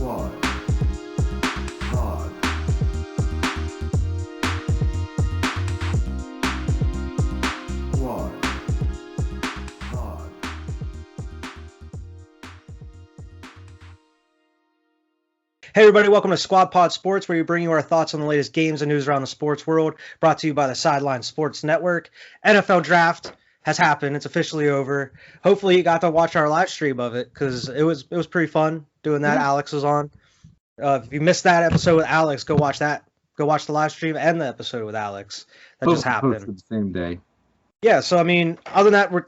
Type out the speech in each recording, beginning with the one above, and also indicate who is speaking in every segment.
Speaker 1: Squad Pod. Squad Pod.
Speaker 2: Hey everybody, welcome to Squad Pod Sports, where we bring you our thoughts on the latest games and news around the sports world, brought to you by the Sideline Sports Network. NFL Draft has happened. It's officially over. Hopefully you got to watch our live stream of it, because it was pretty fun doing that. Alex was on. If you missed that episode with Alex, go watch that. Go watch the live stream and the episode with Alex. That just happened.
Speaker 3: The same day.
Speaker 2: Yeah, so I mean, other than that,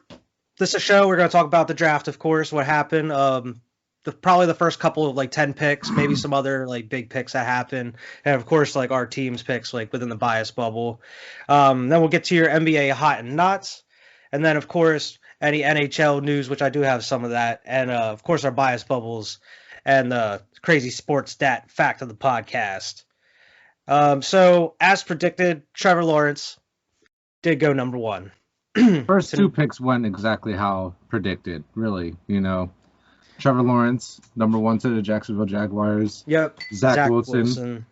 Speaker 2: this is a show. We're going to talk about the draft, of course, what happened. Probably the first couple of 10 picks, maybe some other big picks that happen, and of course our team's picks within the bias bubble. Then we'll get to your NBA hot and nuts, and then of course any NHL news, which I do have some of that, and of course our bias bubbles and the crazy sports stat fact of the podcast. So as predicted, Trevor Lawrence did go number one.
Speaker 3: First two picks went exactly how predicted, really. Trevor Lawrence, number one to the Jacksonville Jaguars.
Speaker 2: Yep.
Speaker 3: Zach Wilson.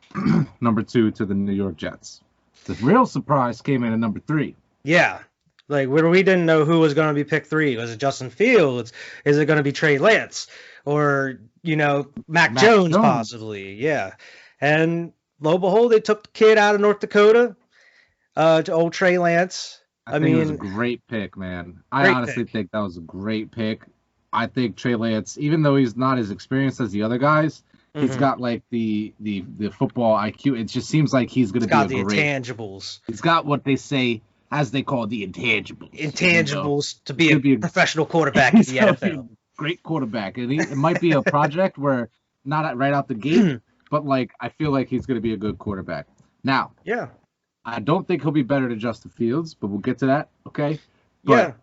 Speaker 3: Number two to the New York Jets. The real surprise came in at number three.
Speaker 2: Yeah. When we didn't know who was going to be pick three. Was it Justin Fields? Is it going to be Trey Lance? Or, Mac Jones possibly? Yeah. And lo and behold, they took the kid out of North Dakota, old Trey Lance.
Speaker 3: I mean, it was a great pick, man. I honestly think that was a great pick. I think Trey Lance, even though he's not as experienced as the other guys, he's got the football IQ. It just seems like he's going to be a great.
Speaker 2: Intangibles.
Speaker 3: He's got what they say, as they call the intangibles.
Speaker 2: Intangibles to be a professional quarterback in the NFL.
Speaker 3: Great quarterback. And it might be a project where not right out the gate, but I feel like he's going to be a good quarterback. Now,
Speaker 2: yeah,
Speaker 3: I don't think he'll be better than Justin Fields, but we'll get to that. Okay. But,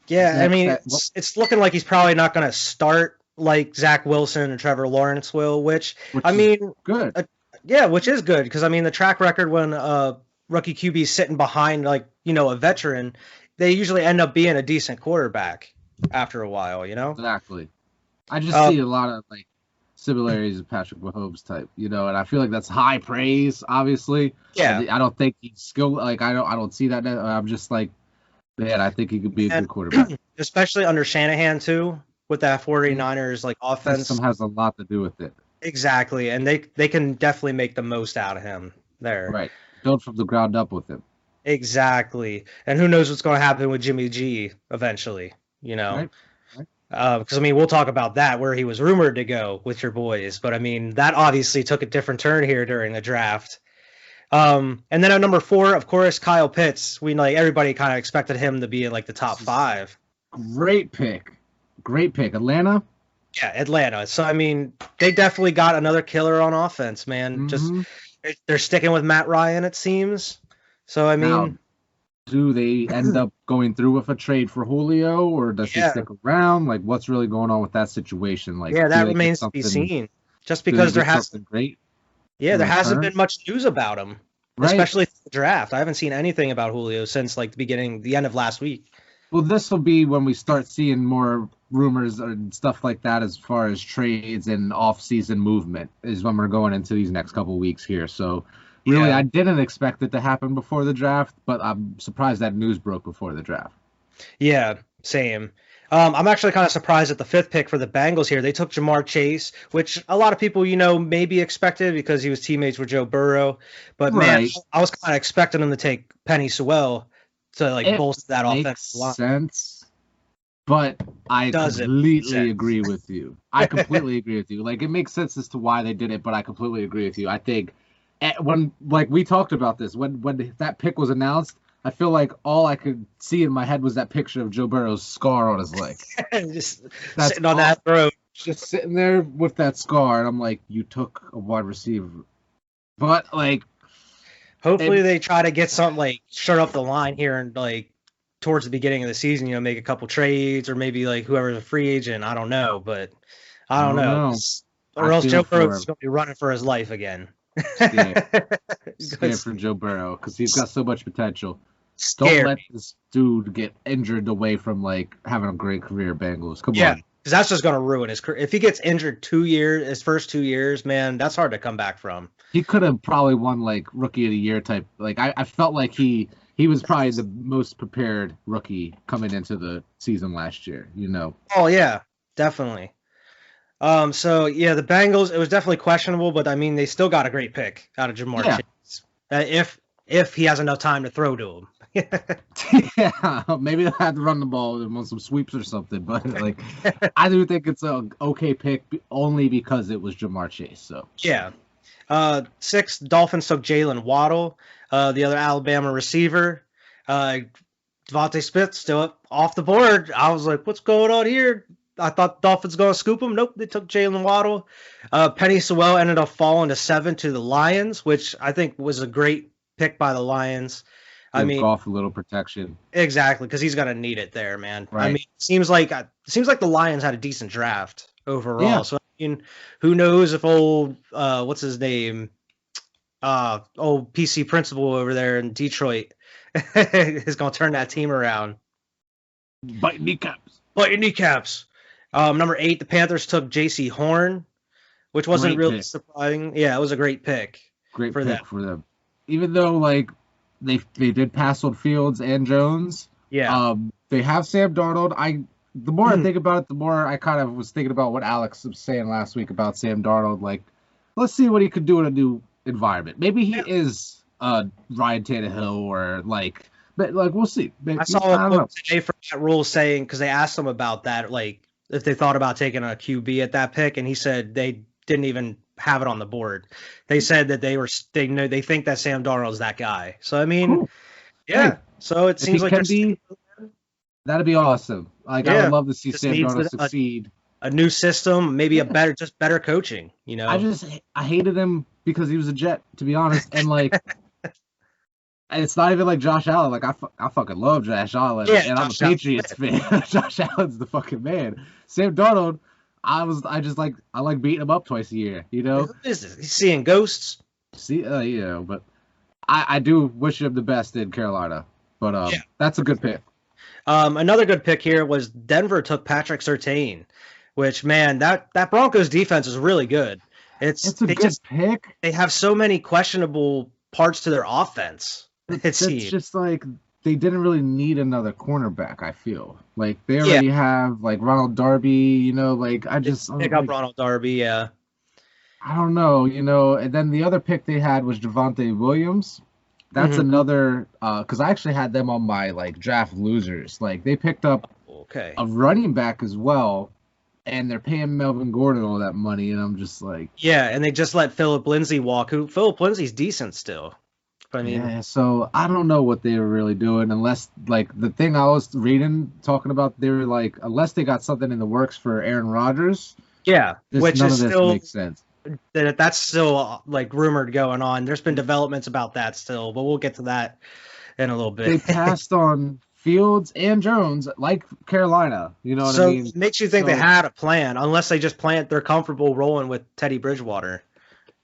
Speaker 2: yeah, I mean, it's looking like he's probably not going to start like Zach Wilson and Trevor Lawrence will, which I mean,
Speaker 3: good.
Speaker 2: Which is good, because I mean the track record when rookie QB sitting behind a veteran, they usually end up being a decent quarterback after a while,
Speaker 3: Exactly. I just see a lot of similarities of Patrick Mahomes type, and I feel like that's high praise. Obviously,
Speaker 2: yeah.
Speaker 3: I don't think he's skilled. I don't see that. I'm just man, I think he could be a good quarterback.
Speaker 2: Especially under Shanahan, too, with that 49ers offense.
Speaker 3: System has a lot to do with it.
Speaker 2: Exactly, and they can definitely make the most out of him there.
Speaker 3: Right. Build from the ground up with him.
Speaker 2: Exactly. And who knows what's going to happen with Jimmy G eventually,
Speaker 3: Right.
Speaker 2: Because, I mean, we'll talk about that, where he was rumored to go with your boys. But, I mean, that obviously took a different turn here during the draft. And then at number 4, of course, Kyle Pitts. Everybody kind of expected him to be in the top 5.
Speaker 3: Great pick. Atlanta?
Speaker 2: Yeah, Atlanta. So, I mean, they definitely got another killer on offense, man. Just they're sticking with Matt Ryan, it seems. So, I mean...
Speaker 3: Now, do they end up going through with a trade for Julio, or does he stick around? What's really going on with that situation?
Speaker 2: That remains to be seen. Just because there hasn't been much news about him, especially the draft. I haven't seen anything about Julio since the end of last week.
Speaker 3: Well, this will be when we start seeing more rumors and stuff like that as far as trades and off-season movement is when we're going into these next couple weeks here. So, really, I didn't expect it to happen before the draft, but I'm surprised that news broke before the draft.
Speaker 2: Yeah, same. I'm actually kind of surprised at the 5th pick for the Bengals here. They took Jamar Chase, which a lot of people, maybe expected because he was teammates with Joe Burrow. But, man, I was kind of expecting him to take Penny Sewell to, bolster that offensive line.
Speaker 3: Makes sense, but I completely agree with you. It makes sense as to why they did it, but I completely agree with you. I think when, we talked about this, when that pick was announced, I feel like all I could see in my head was that picture of Joe Burrow's scar on his leg.
Speaker 2: Just sitting on that road.
Speaker 3: Just sitting there with that scar, and I'm like, you took a wide receiver. But,
Speaker 2: hopefully they try to get something, shut up the line here and, towards the beginning of the season, make a couple trades, or maybe, whoever's a free agent. I don't know, but I don't know. Or else Joe Burrow's going to be running for his life again.
Speaker 3: Scared for Joe Burrow, because he's got so much potential. Don't let this dude get injured away from having a great career, Bengals. Come on.
Speaker 2: Because that's just going to ruin his career. If he gets injured his first 2 years, man, that's hard to come back from.
Speaker 3: He could have probably won like rookie of the year type. Like I felt like he was probably the most prepared rookie coming into the season last year.
Speaker 2: Oh yeah, definitely. So yeah, the Bengals, it was definitely questionable, but I mean, they still got a great pick out of Jamar Chase. If he has enough time to throw to him.
Speaker 3: Yeah, maybe they'll have to run the ball on some sweeps or something. But like, I do think it's an okay pick only because it was Jamar Chase. So
Speaker 2: yeah. 6, Dolphins took Jalen Waddle, the other Alabama receiver. Devontae Smith still off the board. I was like, what's going on here? I thought the Dolphins going to scoop him. Nope, they took Jalen Waddle. Penny Sewell ended up falling to 7 to the Lions, which I think was a great pick by the Lions. I mean,
Speaker 3: golf a little protection.
Speaker 2: Exactly, because he's going to need it there, man.
Speaker 3: Right.
Speaker 2: I mean, it seems like the Lions had a decent draft overall.
Speaker 3: Yeah.
Speaker 2: So I mean, who knows if old what's his name, old PC principal over there in Detroit is going to turn that team around.
Speaker 3: Bite kneecaps.
Speaker 2: Number 8, the Panthers took J.C. Horn, which wasn't really surprising. Yeah, it was a great pick.
Speaker 3: Great pick for them. Even though like they did pass on Fields and Jones.
Speaker 2: Yeah.
Speaker 3: They have Sam Darnold. The more I think about it, the more I kind of was thinking about what Alex was saying last week about Sam Darnold. Like, let's see what he could do in a new environment. Maybe he is Ryan Tannehill or like, but like we'll see. Maybe,
Speaker 2: I saw a quote today from Matt Rule saying, because they asked him about that, like if they thought about taking a QB at that pick, and he said they didn't even have it on the board. They said that they think that Sam Darnold's that guy. So I mean,
Speaker 3: cool.
Speaker 2: Yeah.
Speaker 3: Hey,
Speaker 2: so it seems like
Speaker 3: that'd be awesome. Like I would love to see Sam Darnold succeed.
Speaker 2: A new system, maybe better coaching.
Speaker 3: I hated him because he was a Jet, to be honest, and like. And it's not even like Josh Allen. Like I fucking love Josh Allen, and I'm a Patriots fan. Josh Allen's the fucking man. Sam Darnold, I like beating him up twice a year.
Speaker 2: Who is this? He's seeing ghosts.
Speaker 3: But I do wish him the best in Carolina. But that's a good pick.
Speaker 2: Another good pick here was Denver took Patrick Surtain, which man, that Broncos defense is really good.
Speaker 3: It's a good pick.
Speaker 2: They have so many questionable parts to their offense.
Speaker 3: It's just like they didn't really need another cornerback. I feel like they already have like Ronald Darby. Like I just
Speaker 2: pick up Ronald Darby. Yeah,
Speaker 3: I don't know. And then the other pick they had was Javonte Williams. That's another because I actually had them on my like draft losers. Like they picked up a running back as well, and they're paying Melvin Gordon all that money, and I'm just like,
Speaker 2: and they just let Philip Lindsay walk. Philip Lindsay's decent still.
Speaker 3: So I don't know what they were really doing unless, like, the thing I was reading talking about, they were like, unless they got something in the works for Aaron Rodgers.
Speaker 2: Yeah,
Speaker 3: which none of this makes sense.
Speaker 2: That's still like rumored going on. There's been developments about that still, but we'll get to that in a little bit.
Speaker 3: They passed on Fields and Jones like Carolina. You know what I mean?
Speaker 2: So it makes you think they had a plan, unless they just they're comfortable rolling with Teddy Bridgewater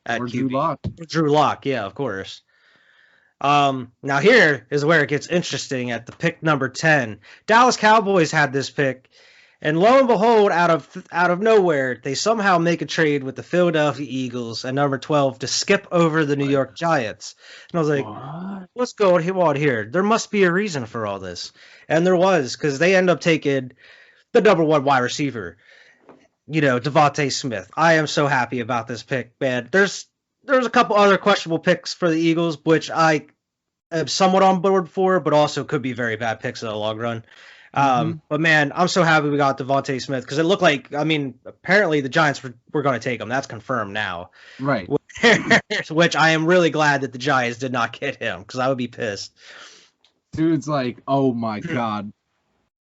Speaker 2: at QB.
Speaker 3: Drew Lock.
Speaker 2: Drew Lock, yeah, of course. Now here is where it gets interesting at the pick number 10. Dallas Cowboys had this pick, and lo and behold, out of nowhere, they somehow make a trade with the Philadelphia Eagles at number 12 to skip over the New York Giants. And I was like, what's going on here? There must be a reason for all this. And there was, because they end up taking the number 1 wide receiver, Devontae Smith. I am so happy about this pick, man. There's a couple other questionable picks for the Eagles, which I am somewhat on board for, but also could be very bad picks in the long run. But man, I'm so happy we got Devontae Smith because it looked like, apparently the Giants were going to take him. That's confirmed now.
Speaker 3: Right.
Speaker 2: Which I am really glad that the Giants did not get him because I would be pissed.
Speaker 3: Dude's like, oh my God,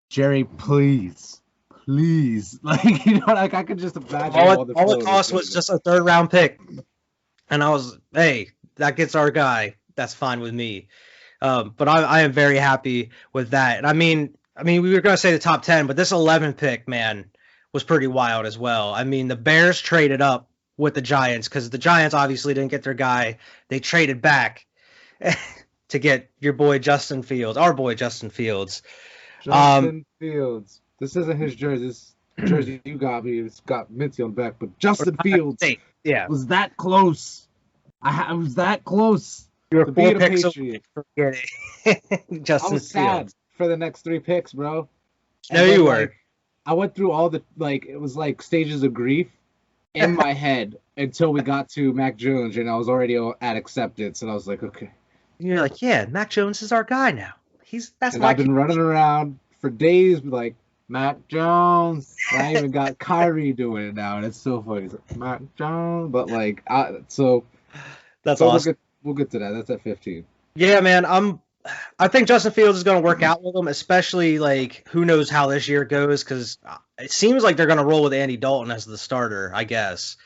Speaker 3: Jerry, please. Like, like I could just imagine
Speaker 2: all it cost was just a 3rd round pick. And I was, hey, that gets our guy. That's fine with me. But I am very happy with that. And I mean, we were going to say the top 10, but this 11 pick, man, was pretty wild as well. I mean, the Bears traded up with the Giants because the Giants obviously didn't get their guy. They traded back to get your boy Justin Fields, our boy Justin Fields.
Speaker 3: Justin Fields. This isn't his jersey. jersey you got me, it's got Minty on the back, but Justin Fields
Speaker 2: yeah,
Speaker 3: was that close. I was that close
Speaker 2: you were
Speaker 3: to
Speaker 2: 4
Speaker 3: being a
Speaker 2: picks
Speaker 3: Patriot.
Speaker 2: away from getting
Speaker 3: I
Speaker 2: Justin
Speaker 3: was sad
Speaker 2: Fields.
Speaker 3: for the next 3 picks, bro.
Speaker 2: No, you were.
Speaker 3: I went through all the it was like stages of grief in my head until we got to Mac Jones, and I was already at acceptance, and I was like, okay.
Speaker 2: You're like, yeah, Mac Jones is our guy now. That's my.
Speaker 3: I've been running around for days like Mac Jones. And I even got Kyrie doing it now, and it's so funny. It's like, Mac Jones, but
Speaker 2: That's awesome.
Speaker 3: We'll get to that. That's at 15.
Speaker 2: Yeah, man. I think Justin Fields is going to work out with them, especially like who knows how this year goes, because it seems like they're going to roll with Andy Dalton as the starter, I guess.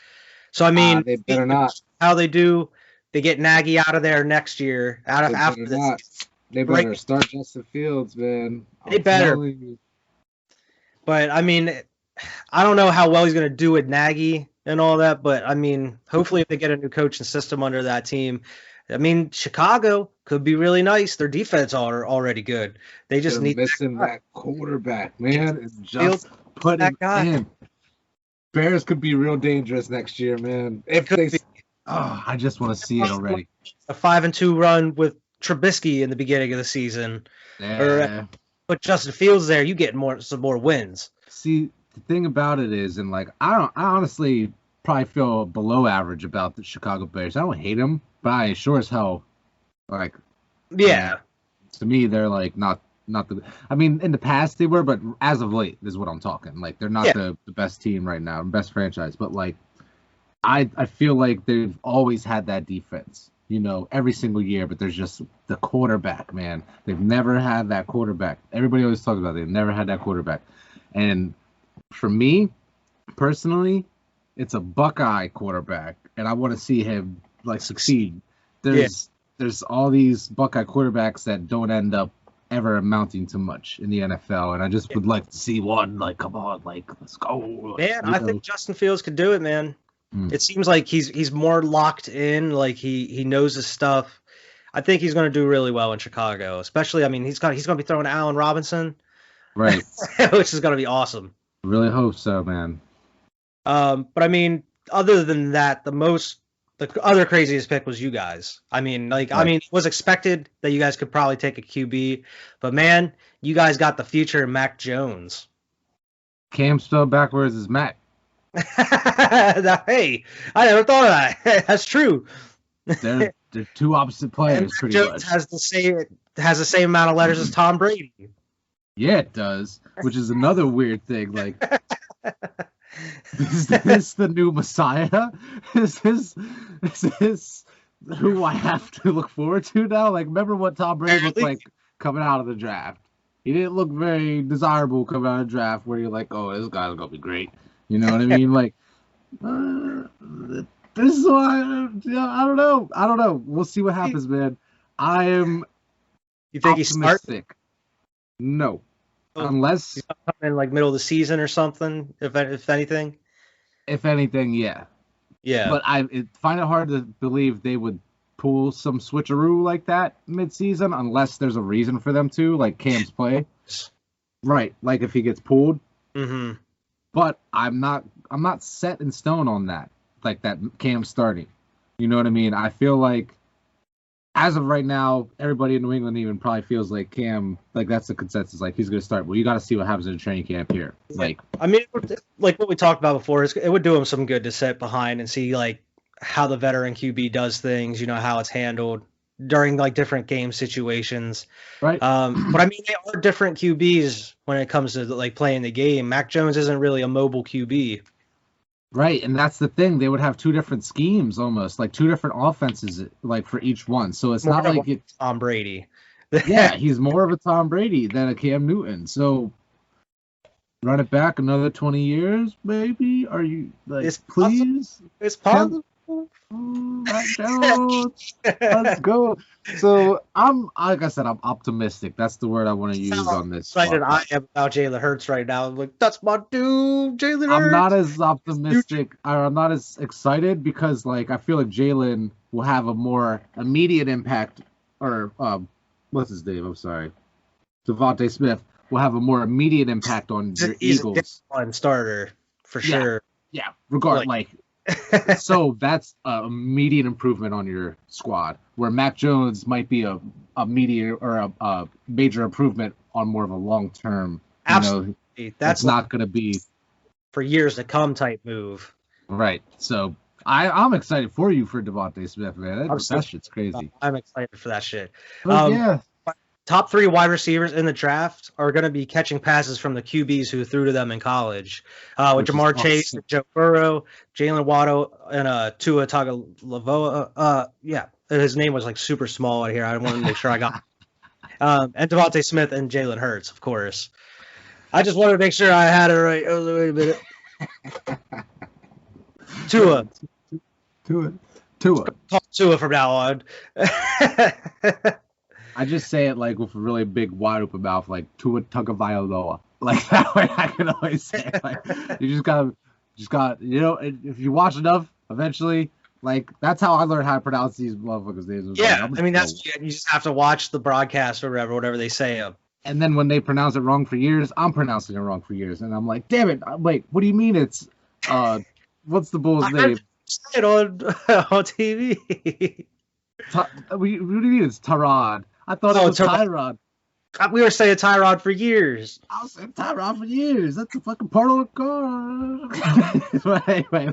Speaker 2: So I mean,
Speaker 3: they better not.
Speaker 2: How they do, they get Nagy out of there next year. After this,
Speaker 3: they better start Justin Fields, man.
Speaker 2: They better. But I mean, I don't know how well he's going to do with Nagy and all that. But I mean, hopefully, if they get a new coaching system under that team. I mean, Chicago could be really nice. Their defense are already good. They just need
Speaker 3: missing that quarterback, man. And just put him in. Bears could be real dangerous next year, man. I just want to see it already.
Speaker 2: A 5-2 run with Trubisky in the beginning of the season.
Speaker 3: Yeah.
Speaker 2: But Justin Fields there, you get some more wins.
Speaker 3: See, the thing about it is, and I honestly probably feel below average about the Chicago Bears. I don't hate them, but I sure as hell to me they're not the. I mean, in the past they were, but as of late is what I'm talking. They're not the best team right now, best franchise. But I feel like they've always had that defense, every single year. But there's just the quarterback, man. They've never had that quarterback. Everybody always talks about it. They've never had that quarterback. And for me, personally, it's a Buckeye quarterback, and I want to see him succeed. There's all these Buckeye quarterbacks that don't end up ever amounting to much in the NFL, and I just would like to see one. Come on, let's go.
Speaker 2: Man, I think Justin Fields could do it, man. It seems like he's more locked in. He knows his stuff. I think he's going to do really well in Chicago, especially. I mean, he's going to be throwing to Allen Robinson,
Speaker 3: right?
Speaker 2: Which is going to be awesome.
Speaker 3: Really hope so, man.
Speaker 2: But I mean, other than that, the other craziest pick was you guys. I mean, it was expected that you guys could probably take a QB, but man, you guys got the future Mac Jones.
Speaker 3: Cam spelled backwards is Mac.
Speaker 2: Hey, I never thought of that. That's true.
Speaker 3: They're two opposite players, pretty
Speaker 2: Jones
Speaker 3: much.
Speaker 2: Has the same amount of letters as Tom Brady.
Speaker 3: Yeah, it does, which is another weird thing. Is this the new Messiah? Is this who I have to look forward to now? Remember what Tom Brady looked like coming out of the draft? He didn't look very desirable coming out of the draft where you're like, oh, this guy's going to be great. You know what I mean? This is why, I don't know. We'll see what happens, man. I am
Speaker 2: You think he's
Speaker 3: optimistic. No. Unless
Speaker 2: he's in middle of the season or something, if anything.
Speaker 3: If anything, yeah.
Speaker 2: Yeah.
Speaker 3: But I find it hard to believe they would pull some switcheroo like that mid-season unless there's a reason for them to, like Cam's play. Right, if he gets pulled.
Speaker 2: Mm-hmm.
Speaker 3: But I'm not set in stone on that, that Cam starting. You know what I mean? I feel like as of right now, everybody in New England even probably feels like Cam, that's the consensus. He's going to start. Well, you got to see what happens in the training camp here.
Speaker 2: I mean, what we talked about before, it would do him some good to sit behind and see how the veteran QB does things. How it's handled during different game situations.
Speaker 3: Right.
Speaker 2: But I mean, they are different QBs when it comes to playing the game. Mac Jones isn't really a mobile QB.
Speaker 3: Right, and that's the thing. They would have two different schemes almost, two different offenses, for each one. So it's
Speaker 2: more
Speaker 3: not like it's
Speaker 2: Tom Brady.
Speaker 3: Yeah, he's more of a Tom Brady than a Cam Newton. So run it back another 20 years, maybe? Are you please?
Speaker 2: Possible. It's possible.
Speaker 3: Let's go. So like I said, I'm optimistic. That's the word I want to use on this.
Speaker 2: Excited I am about Jalen Hurts right now. I'm that's my dude, Jalen Hurts.
Speaker 3: I'm not as optimistic. I'm not as excited because I feel like Jalen will have a more immediate impact. Or what's his name? I'm sorry, Devontae Smith will have a more immediate impact on your Eagles.
Speaker 2: He's a one starter for sure.
Speaker 3: Yeah, so that's a immediate improvement on your squad. Where Mac Jones might be a immediate or a major improvement on more of a long term.
Speaker 2: Absolutely,
Speaker 3: that's not going to be
Speaker 2: for years to come type move.
Speaker 3: Right. So I'm excited for you for Devontae Smith, man. That shit's crazy.
Speaker 2: I'm excited for that shit.
Speaker 3: Yeah.
Speaker 2: Top 3 wide receivers in the draft are going to be catching passes from the QBs who threw to them in college. With Jamar Chase, Joe Burrow, Jalen Waddle, and Tua Tagovailoa. His name was like super small out here. I wanted to make sure I got and Devontae Smith and Jalen Hurts, of course. I just wanted to make sure I had it right. Oh, wait a minute. Tua. Talk Tua from now on.
Speaker 3: I just say it like with a really big, wide open mouth, like Tua Tagovailoa. Like that way, I can always say it. Like you just got, if you watch enough, eventually, like that's how I learned how to pronounce these motherfuckers' names.
Speaker 2: Yeah, you just have to watch the broadcast or whatever they say.
Speaker 3: And then when they pronounce it wrong for years, I'm pronouncing it wrong for years, and I'm like, damn it! Wait, what do you mean it's what's the bull's name?
Speaker 2: Say it on TV.
Speaker 3: What do you mean it's Tyrod? I thought it was Tyrod.
Speaker 2: We were saying Tyrod for years.
Speaker 3: I was saying Tyrod for years. That's a fucking part of the car. Anyway,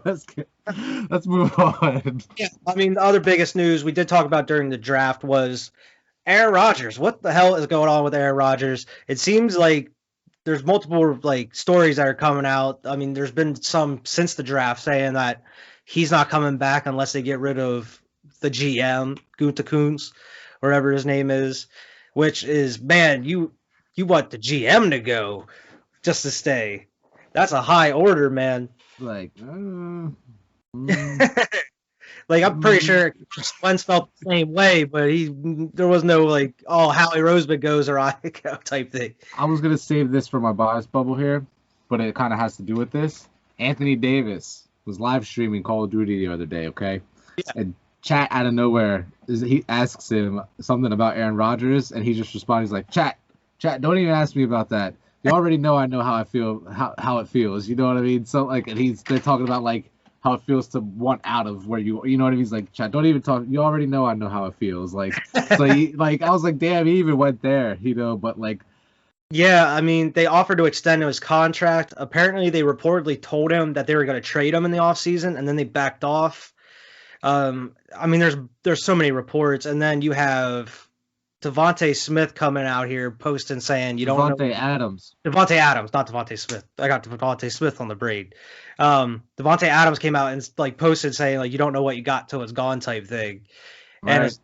Speaker 3: let's move on.
Speaker 2: Yeah, I mean, the other biggest news we did talk about during the draft was Aaron Rodgers. What the hell is going on with Aaron Rodgers? It seems like there's multiple like stories that are coming out. I mean, there's been some since the draft saying that he's not coming back unless they get rid of the GM, Gunther Kuntz, whatever his name is, which is, man, you want the GM to go just to stay. That's a high order, man.
Speaker 3: Like,
Speaker 2: like I'm pretty sure Wentz felt the same way, but there was no like, oh, Howie Roseman goes or I go type thing.
Speaker 3: I was gonna save this for my bias bubble here, but it kind of has to do with this. Anthony Davis was live streaming Call of Duty the other day, okay? Yeah. And chat out of nowhere, he asks him something about Aaron Rodgers, and he just responds, he's like, chat, don't even ask me about that. You already know I know how I feel, how it feels. You know what I mean? So like, and they're talking about like how it feels to want out of where you know what I mean? He's like, chat, don't even talk. You already know I know how it feels. Like, so I was like, damn, he even went there, but like.
Speaker 2: Yeah, I mean, they offered to extend his contract. Apparently, they reportedly told him that they were going to trade him in the offseason, and then they backed off. I mean, there's so many reports, and then you have Devontae Smith coming out here posting saying you don't know
Speaker 3: Devontae Adams,
Speaker 2: not Devontae Smith. I got Devontae Smith on the brain. Devontae Adams came out and like posted saying like you don't know what you got till it's gone type thing, right. And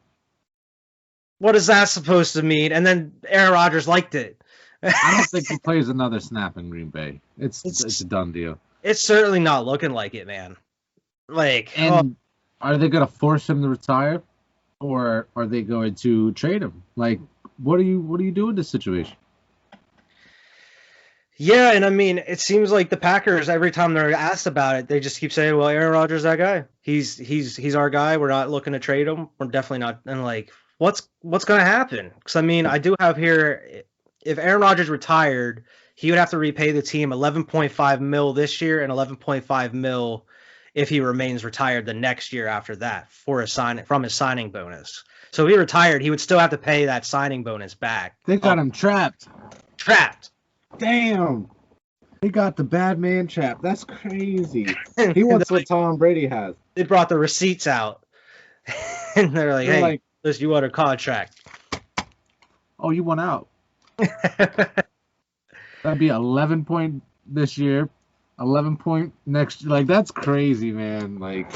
Speaker 2: what is that supposed to mean? And then Aaron Rodgers liked it.
Speaker 3: I don't think he plays another snap in Green Bay. It's a done deal.
Speaker 2: It's certainly not looking like it, man. Like,
Speaker 3: are they going to force him to retire, or are they going to trade him? Like, what do you do in this situation?
Speaker 2: Yeah, and I mean, it seems like the Packers, every time they're asked about it, they just keep saying, "Well, Aaron Rodgers is that guy. He's our guy. We're not looking to trade him. We're definitely not." And like, what's going to happen? Because I mean, I do have here. If Aaron Rodgers retired, he would have to repay the team $11.5 million this year and $11.5 million if he remains retired the next year after that from his signing bonus. So if he retired, he would still have to pay that signing bonus back.
Speaker 3: They got him trapped. Damn. They got the bad man trapped. That's crazy. He wants what Tom Brady has.
Speaker 2: They brought the receipts out. And they're like, hey, listen, you want a contract.
Speaker 3: Oh, you want out. That'd be 11 point this year, 11 point next year. Like, that's crazy, man. Like,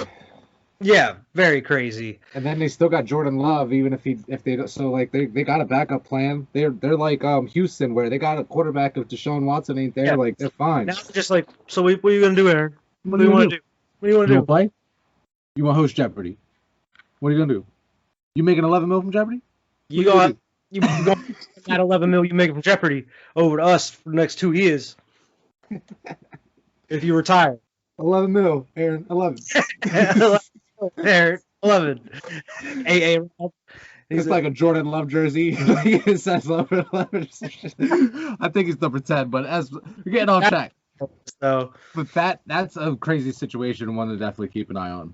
Speaker 2: yeah, very crazy.
Speaker 3: And then they still got Jordan Love, even if they so like they got a backup plan. They're like Houston, where they got a quarterback if Deshaun Watson ain't there. Yeah. Like, they're fine.
Speaker 2: Now it's just like, so what are you gonna do, Aaron? What do you want to do? What do you want to do?
Speaker 3: Play? You want to host Jeopardy? What are you gonna do? You making 11 mil from Jeopardy?
Speaker 2: You go that 11 million you make from Jeopardy over to us for the next 2 years. If you retire.
Speaker 3: 11 mil, Aaron. 11.
Speaker 2: Aaron, 11. AA.
Speaker 3: It's like a Jordan Love jersey. It says Love. I think he's number 10, but as we're getting off track.
Speaker 2: So,
Speaker 3: but that's a crazy situation, one to definitely keep an eye on.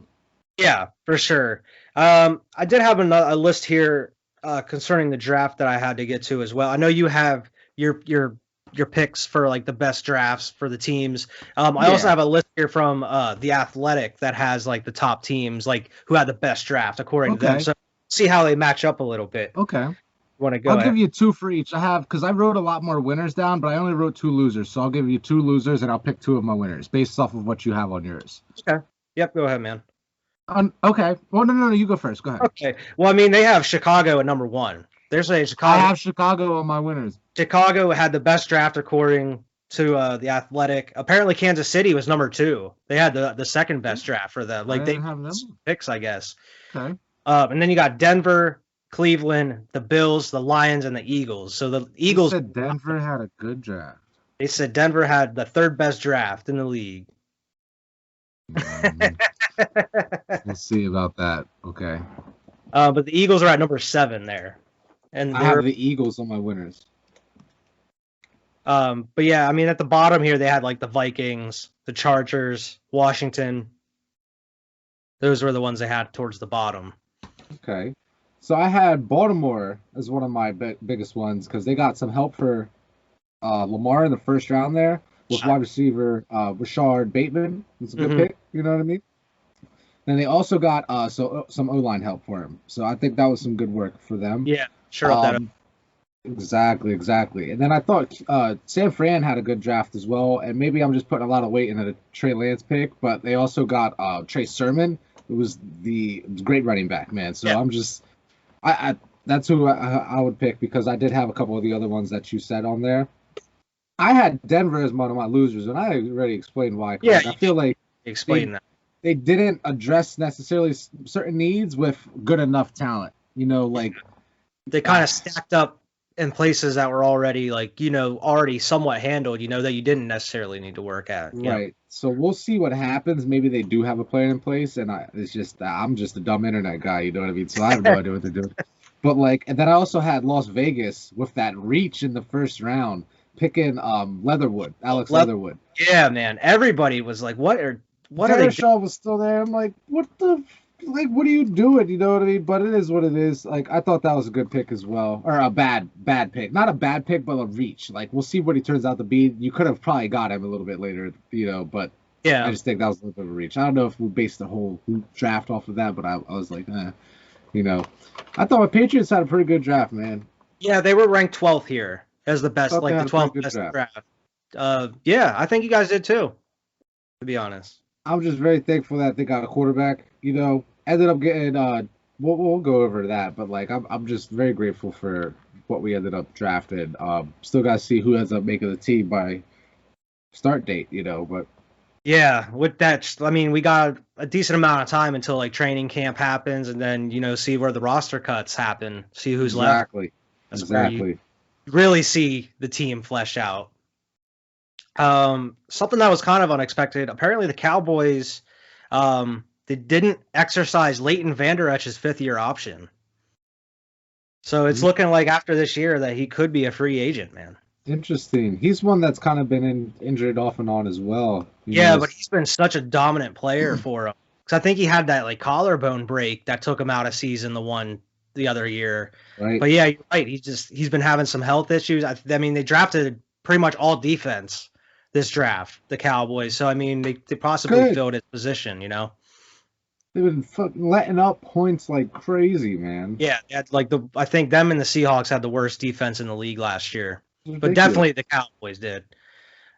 Speaker 2: Yeah, for sure. I did have a list here concerning the draft that I had to get to as well. I know you have your picks for like the best drafts for the teams. I also have a list here from The Athletic that has like the top teams, like who had the best draft according to them. So see how they match up a little bit.
Speaker 3: Okay.
Speaker 2: Want to go?
Speaker 3: I'll give you 2 for each. Because I wrote a lot more winners down, but I only wrote 2 losers. So I'll give you 2 losers, and I'll pick 2 of my winners based off of what you have on yours.
Speaker 2: Okay. Yep. Go ahead, man.
Speaker 3: Okay. Well, no. You go first. Go ahead.
Speaker 2: Okay. Well, I mean, they have Chicago at number 1. There's a Chicago.
Speaker 3: I have Chicago on my winners.
Speaker 2: Chicago had the best draft according to The Athletic. Apparently, Kansas City was number 2. They had the second best draft for the they have picks, I guess.
Speaker 3: Okay.
Speaker 2: And then you got Denver, Cleveland, the Bills, the Lions, and the Eagles. So the Eagles
Speaker 3: said Denver had a good draft.
Speaker 2: They said Denver had the 3rd best draft in the league.
Speaker 3: We'll see about that. Okay.
Speaker 2: But the Eagles are at number 7 there. And
Speaker 3: I have the Eagles on my winners.
Speaker 2: But yeah, I mean, at the bottom here, they had like the Vikings, the Chargers, Washington. Those were the ones they had towards the bottom.
Speaker 3: Okay. So I had Baltimore as one of my biggest ones because they got some help for Lamar in the first round there with wide receiver Rashard Bateman. It's a good pick. You know what I mean? Then they also got some O-line help for him. So I think that was some good work for them.
Speaker 2: Yeah, sure. That up.
Speaker 3: Exactly. And then I thought San Fran had a good draft as well. And maybe I'm just putting a lot of weight into the Trey Lance pick, but they also got Trey Sermon, who was the great running back, man. So I'm just that's who I would pick because I did have a couple of the other ones that you said on there. I had Denver as one of my losers, and I already explained why.
Speaker 2: Yeah,
Speaker 3: I feel like
Speaker 2: that
Speaker 3: they didn't address necessarily certain needs with good enough talent. You know, like
Speaker 2: they kind of stacked up in places that were already already somewhat handled. That you didn't necessarily need to work at.
Speaker 3: Right. So we'll see what happens. Maybe they do have a plan in place, and I'm just a dumb internet guy. You know what I mean? So I have no idea what they're doing. But and then I also had Las Vegas with that reach in the first round. Picking Alex Leatherwood.
Speaker 2: Yeah, man. Everybody was like, "What are they?"
Speaker 3: Shaw was still there. I'm like, what are you doing? You know what I mean? But it is what it is. Like, I thought that was a good pick as well, or a bad pick. Not a bad pick, but a reach. Like, we'll see what he turns out to be. You could have probably got him a little bit later, but
Speaker 2: yeah,
Speaker 3: I just think that was a little bit of a reach. I don't know if we based the whole draft off of that, but I was like, I thought the Patriots had a pretty good draft, man.
Speaker 2: Yeah, they were ranked 12th here. As the best, like the 12th best draft. Yeah, I think you guys did too, to be honest.
Speaker 3: I'm just very thankful that they got a quarterback. Ended up getting we'll go over that, but I'm just very grateful for what we ended up drafting. Still got to see who ends up making the team by start date, but
Speaker 2: yeah, with that, I mean, we got a decent amount of time until training camp happens, and then see where the roster cuts happen, see who's left.
Speaker 3: Exactly.
Speaker 2: Really see the team flesh out. Something that was kind of unexpected. Apparently, the Cowboys they didn't exercise Leighton Vander Esch's 5th-year option. So it's looking like after this year that he could be a free agent, man.
Speaker 3: Interesting. He's one that's kind of been injured off and on as well.
Speaker 2: But he's been such a dominant player for him. Because I think he had that collarbone break that took him out of season the other year.
Speaker 3: Right.
Speaker 2: But yeah, you're right. He's been having some health issues. I mean, they drafted pretty much all defense this draft, the Cowboys. So I mean, they possibly filled his position.
Speaker 3: They've been fucking letting up points like crazy, man.
Speaker 2: Yeah, I think them and the Seahawks had the worst defense in the league last year.
Speaker 3: Ridiculous.
Speaker 2: But definitely the Cowboys did.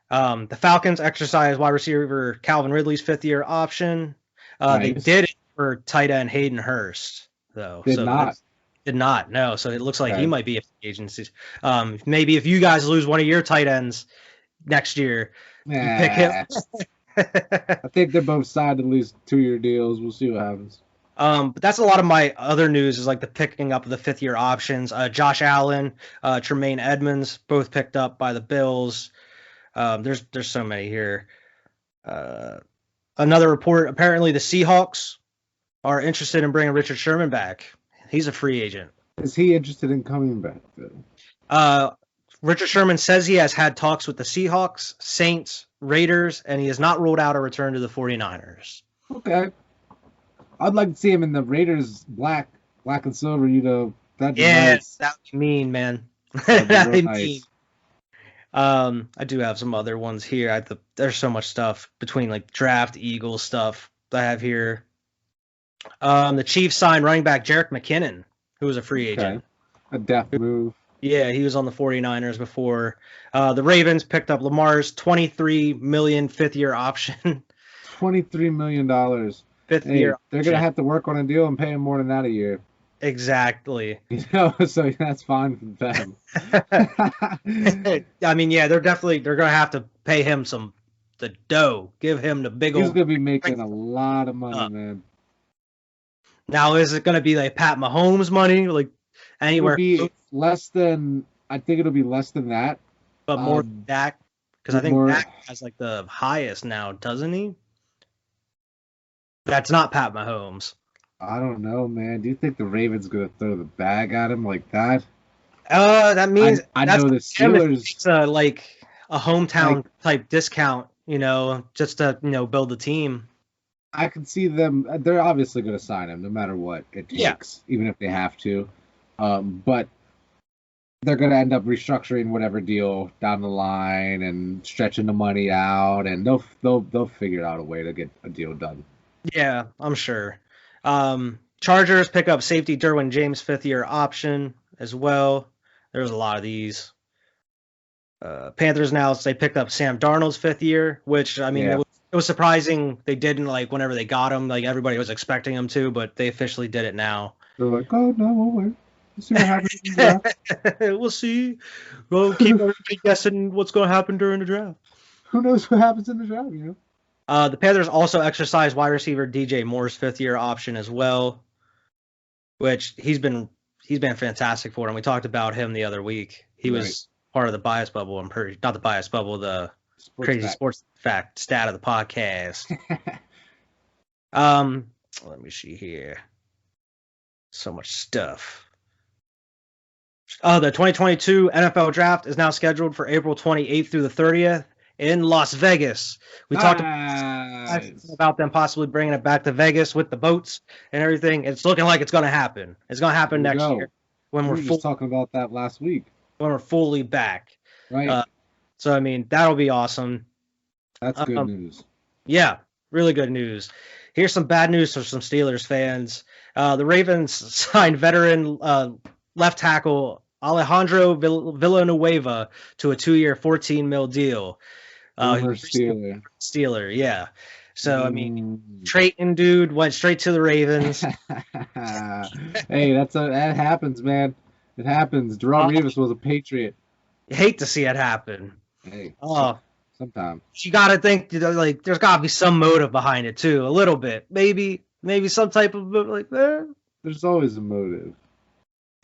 Speaker 2: The Falcons exercised wide receiver Calvin Ridley's 5th-year option.
Speaker 3: Nice.
Speaker 2: They did it for tight end Hayden Hurst, though. Did not. No. So it looks like he might be a free agency. Maybe if you guys lose one of your tight ends next year, you pick him.
Speaker 3: I think they're both signed at least 2-year deals. We'll see what happens.
Speaker 2: But that's a lot of my other news is the picking up of the 5th-year options. Josh Allen, Tremaine Edmonds, both picked up by the Bills. There's so many here. Another report, apparently the Seahawks are interested in bringing Richard Sherman back. He's a free agent.
Speaker 3: Is he interested in coming back though?
Speaker 2: Richard Sherman says he has had talks with the Seahawks, Saints, Raiders, and he has not ruled out a return to the 49ers.
Speaker 3: Okay. I'd like to see him in the Raiders black and silver, that'd be
Speaker 2: Yeah,
Speaker 3: nice.
Speaker 2: that'd be mean, man.
Speaker 3: That'd be
Speaker 2: That'd
Speaker 3: real
Speaker 2: be
Speaker 3: nice.
Speaker 2: mean. I do have some other ones here. There's so much stuff between like draft, Eagles stuff that I have here. The Chiefs signed running back Jerick McKinnon, who was a free agent.
Speaker 3: A deft move.
Speaker 2: Yeah, he was on the 49ers before. The Ravens picked up Lamar's $23 million fifth-year option.
Speaker 3: $23 million.
Speaker 2: Fifth year.
Speaker 3: They're going to have to work on a deal and pay him more than that a year.
Speaker 2: Exactly.
Speaker 3: So that's fine for them.
Speaker 2: I mean, yeah, they're going to have to pay him the dough. Give him the big old.
Speaker 3: He's going to be making a lot of money, man.
Speaker 2: Now, is it going to be like Pat Mahomes money? Like anywhere?
Speaker 3: It'll be less than, I think it'll be less than that.
Speaker 2: But more than Dak? Because I think Dak has like the highest now, doesn't he? That's not Pat Mahomes.
Speaker 3: I don't know, man. Do you think the Ravens going to throw the bag at him like that?
Speaker 2: That means
Speaker 3: I know the Steelers.
Speaker 2: It's like a hometown type discount, just to build the team.
Speaker 3: I can see them. They're obviously going to sign him no matter what it takes, even if they have to. But they're going to end up restructuring whatever deal down the line and stretching the money out, and they'll figure out a way to get a deal done.
Speaker 2: Yeah, I'm sure. Chargers pick up safety Derwin James' fifth-year option as well. There's a lot of these. Panthers now, they picked up Sam Darnold's fifth year, which, I mean, it was surprising they didn't, like, whenever they got him. Like, everybody was expecting him to, but they officially did it now.
Speaker 3: They're like, oh, no, we'll wait. We'll see what happens in the draft.
Speaker 2: We'll see. We'll keep guessing what's going to happen during the draft.
Speaker 3: Who knows what happens in the draft,
Speaker 2: The Panthers also exercised wide receiver DJ Moore's fifth-year option as well, which he's been fantastic for him. We talked about him the other week. He was part of the bias bubble. Not the bias bubble, the sports fact stat of the podcast. Let me see here. So much stuff. The 2022 NFL Draft is now scheduled for April 28th through the 30th in Las Vegas. We talked about them possibly bringing it back to Vegas with the boats and everything. It's looking like it's going to happen. It's going to happen next year when we're
Speaker 3: just talking about that last week.
Speaker 2: When we're fully back.
Speaker 3: Right.
Speaker 2: So, I mean, that'll be awesome.
Speaker 3: That's good news.
Speaker 2: Yeah, really good news. Here's some bad news for some Steelers fans. The Ravens signed veteran left tackle Alejandro Villanueva to a 2-year, $14 million deal. Steeler, yeah. So, I mean, Trayton, dude, went straight to the Ravens.
Speaker 3: Hey, that happens, man. It happens. Darrelle Revis was a Patriot.
Speaker 2: You hate to see it happen.
Speaker 3: Hey, sometimes.
Speaker 2: You got to think, like, there's got to be some motive behind it, too, a little bit. Maybe some type of, like,
Speaker 3: There's always a motive.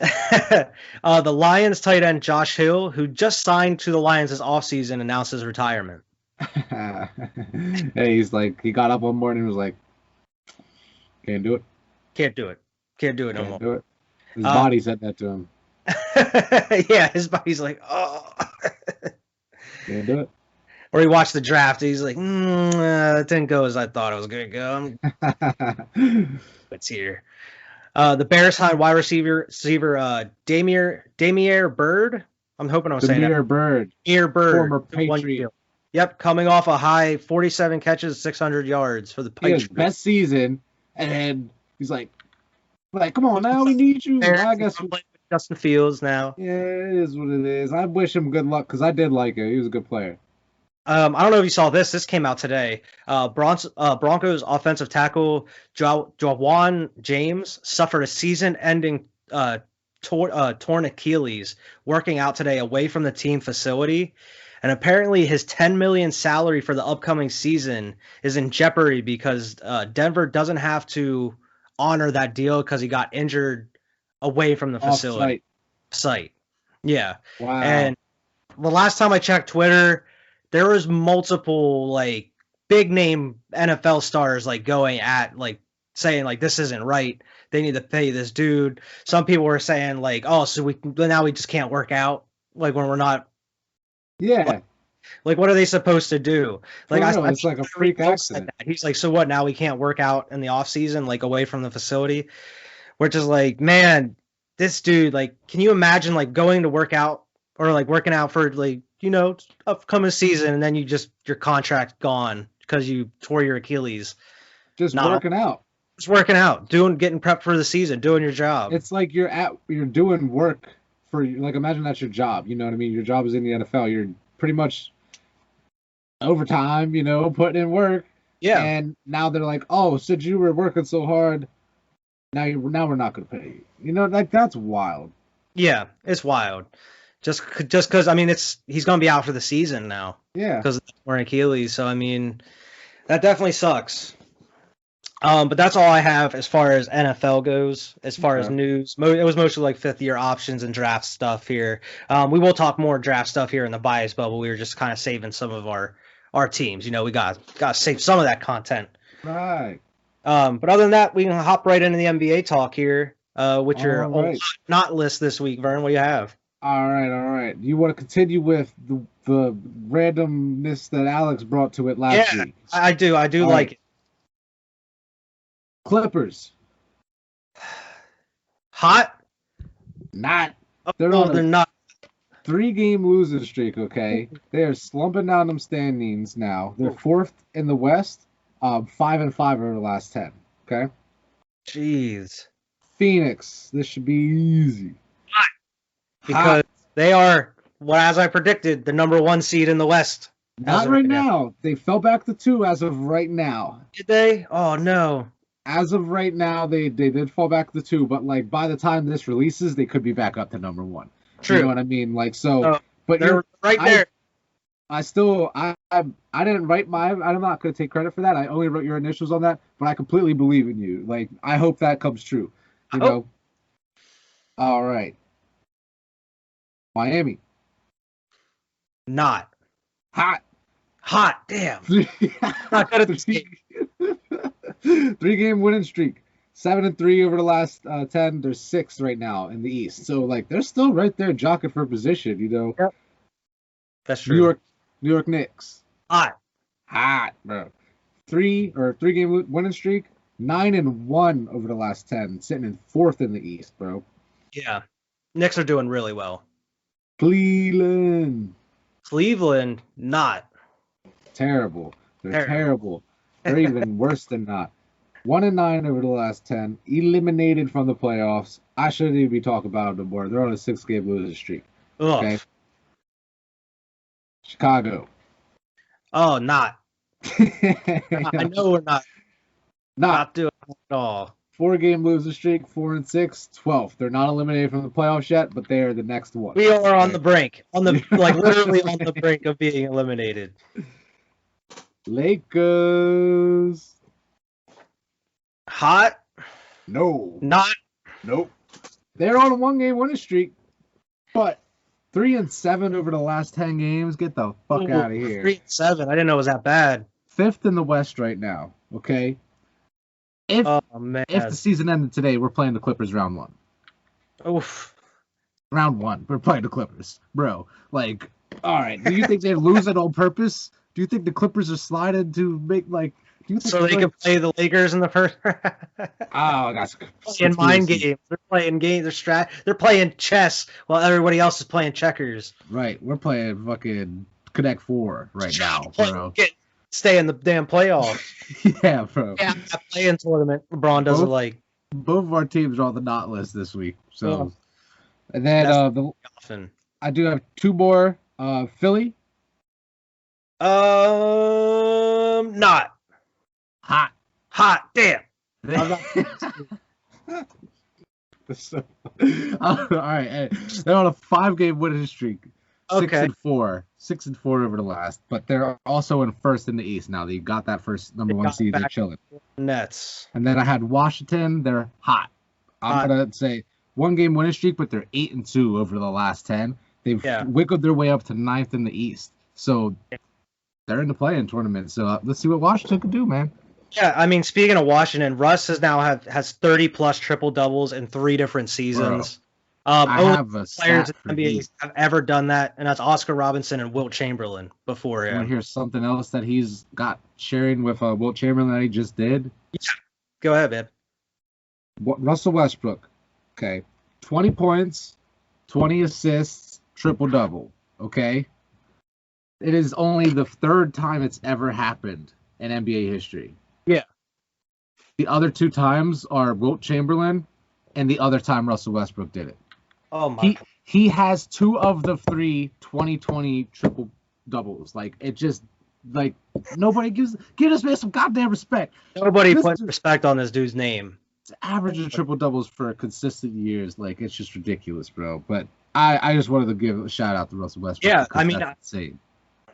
Speaker 2: The Lions tight end Josh Hill, who just signed to the Lions this offseason, announced his retirement.
Speaker 3: Hey, he got up one morning and was like, can't do it.
Speaker 2: Can't do it no more.
Speaker 3: Do it. His body said that to him.
Speaker 2: Yeah, his body's like, oh.
Speaker 3: Can't do it.
Speaker 2: Or he watched the draft. He's like, it didn't go as I thought it was going to go. It's here. The Bears signed wide receiver Damier Byrd. I'm hoping I'm saying that. Damier Byrd.
Speaker 3: Former Patriot.
Speaker 2: Yep, coming off a high 47 catches, 600 yards for the Patriots.
Speaker 3: Best season, and he's like, come on now, we need you. I guess
Speaker 2: Justin Fields now.
Speaker 3: Yeah, it is what it is. I wish him good luck because I did like him. He was a good player.
Speaker 2: I don't know if you saw this. This came out today. Broncos offensive tackle Jawan James suffered a season-ending torn Achilles working out today away from the team facility. And apparently his $10 million salary for the upcoming season is in jeopardy because Denver doesn't have to honor that deal because he got injured away from the facility. Site. Yeah.
Speaker 3: Wow.
Speaker 2: And the last time I checked Twitter, there was multiple like big name NFL stars like going at like saying like this isn't right. They need to pay this dude. Some people were saying like, oh, so now we just can't work out like when we're not.
Speaker 3: Yeah.
Speaker 2: Like what are they supposed to do? Like
Speaker 3: it's like a freak accident.
Speaker 2: He's like, so what? Now we can't work out in the off season, like away from the facility, which is like, man, this dude, like, can you imagine like going to work out or like working out for like, upcoming season and then your contract gone because you tore your Achilles.
Speaker 3: Just working out.
Speaker 2: Just working out, getting prepped for the season, doing your job.
Speaker 3: It's like you're doing work for, like, imagine that's your job. You know what I mean? Your job is in the NFL. You're pretty much overtime, putting in work.
Speaker 2: Yeah.
Speaker 3: And now they're like, oh, since you were working so hard, now we're not going to pay you. Like, that's wild.
Speaker 2: Yeah, it's wild. Just because, I mean, he's going to be out for the season now.
Speaker 3: Yeah.
Speaker 2: Because of the Achilles. So, I mean, that definitely sucks. But that's all I have as far as NFL goes, as far as news. It was mostly like fifth-year options and draft stuff here. We will talk more draft stuff here in the bias bubble. We were just kind of saving some of our teams. We got to save some of that content.
Speaker 3: Right.
Speaker 2: But other than that, we can hop right into the NBA talk here, with your not list this week. Vern, what do you have?
Speaker 3: All right. You want to continue with the randomness that Alex brought to it last week?
Speaker 2: I do. I do like it.
Speaker 3: Clippers.
Speaker 2: Hot?
Speaker 3: Not.
Speaker 2: They're not.
Speaker 3: 3-game losing streak, okay? They are slumping down them standings now. They're 4th in the West, 5-5 over the last 10, okay?
Speaker 2: Jeez.
Speaker 3: Phoenix. This should be easy.
Speaker 2: Hot. Because they are, as I predicted, the number 1 seed in the West.
Speaker 3: Not right now. They fell back to 2 as of right now.
Speaker 2: Did they? Oh, no.
Speaker 3: As of right now, they did fall back to 2, but like by the time this releases, they could be back up to number 1.
Speaker 2: True.
Speaker 3: You know what I mean? Like, so, but
Speaker 2: they're right there.
Speaker 3: I didn't write mine. I'm not going to take credit for that. I only wrote your initials on that, but I completely believe in you. Like, I hope that comes true. You know? All right. Miami.
Speaker 2: Not.
Speaker 3: Hot.
Speaker 2: Damn. Not good at the team.
Speaker 3: 3-game winning streak. 7-3 over the last 10. They're 6th right now in the East. So, like, they're still right there jockeying for position,
Speaker 2: Yep. That's true.
Speaker 3: New York Knicks.
Speaker 2: Hot,
Speaker 3: bro. 3-game winning streak. 9-1 over the last 10. Sitting in 4th in the East, bro.
Speaker 2: Yeah. Knicks are doing really well.
Speaker 3: Cleveland,
Speaker 2: not.
Speaker 3: Terrible. They're terrible. They're even worse than not. 1-9 over the last 10. Eliminated from the playoffs. I shouldn't even be talking about them more. They're on a 6-game losing streak. Okay. Chicago.
Speaker 2: Oh, not. I know we're not. Not doing it at all.
Speaker 3: 4-game losing streak. 4-6. 12th. They're not eliminated from the playoffs yet, but they are the next one.
Speaker 2: We are on the brink. Literally on the brink of being eliminated.
Speaker 3: Lakers.
Speaker 2: Hot?
Speaker 3: No.
Speaker 2: Not?
Speaker 3: Nope. They're on a 1-game winning streak, but 3-7 over the last 10 games. Get the fuck out of here.
Speaker 2: 3-7. I didn't know it was that bad.
Speaker 3: 5th in the West right now. Okay. If the season ended today, we're playing the Clippers round 1.
Speaker 2: Oof.
Speaker 3: Round 1. We're playing the Clippers, bro. Like, all right. Do you think they lose it on purpose? Do you think the Clippers are sliding to make like?
Speaker 2: So they can play the Lakers in the first.
Speaker 3: That's
Speaker 2: playing mind games. They're playing games. They're playing chess while everybody else is playing checkers.
Speaker 3: Right. We're playing fucking Connect 4 right now, bro.
Speaker 2: Stay in the damn playoffs.
Speaker 3: Yeah, bro.
Speaker 2: Yeah, that play-in tournament. LeBron doesn't like.
Speaker 3: Both of our teams are on the not list this week. So, and then I do have 2 more. Philly.
Speaker 2: Not. Hot. Damn.
Speaker 3: So, all right. They're on a 5-game winning streak. 6-4. 6-4 over the last, but they're also in 1st in the East now. They got that first number 1 seed. They're chilling.
Speaker 2: Nets.
Speaker 3: And then I had Washington. They're hot. I'm gonna say 1-game winning streak, but they're 8-2 over the last 10. They've wiggled their way up to 9th in the East. So they're in the play-in tournament. So let's see what Washington can do, man.
Speaker 2: Yeah, I mean, speaking of Washington, Russ has 30 plus triple doubles in 3 different seasons.
Speaker 3: I
Speaker 2: Only
Speaker 3: have a
Speaker 2: players
Speaker 3: stat
Speaker 2: in
Speaker 3: for
Speaker 2: the
Speaker 3: you.
Speaker 2: NBA have ever done that, and that's Oscar Robinson and Wilt Chamberlain before
Speaker 3: You want to
Speaker 2: him.
Speaker 3: hear something else that he's got sharing with Wilt Chamberlain that he just did?
Speaker 2: Go ahead, man.
Speaker 3: Russell Westbrook, okay, 20 points, 20 assists, triple double. Okay, it is only the 3rd time it's ever happened in NBA history.
Speaker 2: Yeah.
Speaker 3: The other 2 times are Wilt Chamberlain, and the other time Russell Westbrook did it.
Speaker 2: Oh my.
Speaker 3: He has 2 of the 3 2020 triple doubles. Like, it just, like, nobody give this man some goddamn respect.
Speaker 2: Nobody put respect on this dude's name.
Speaker 3: Average of triple doubles for consistent years, like, it's just ridiculous, bro. But I just wanted to give a shout out to Russell Westbrook.
Speaker 2: Yeah, I mean,
Speaker 3: that's insane.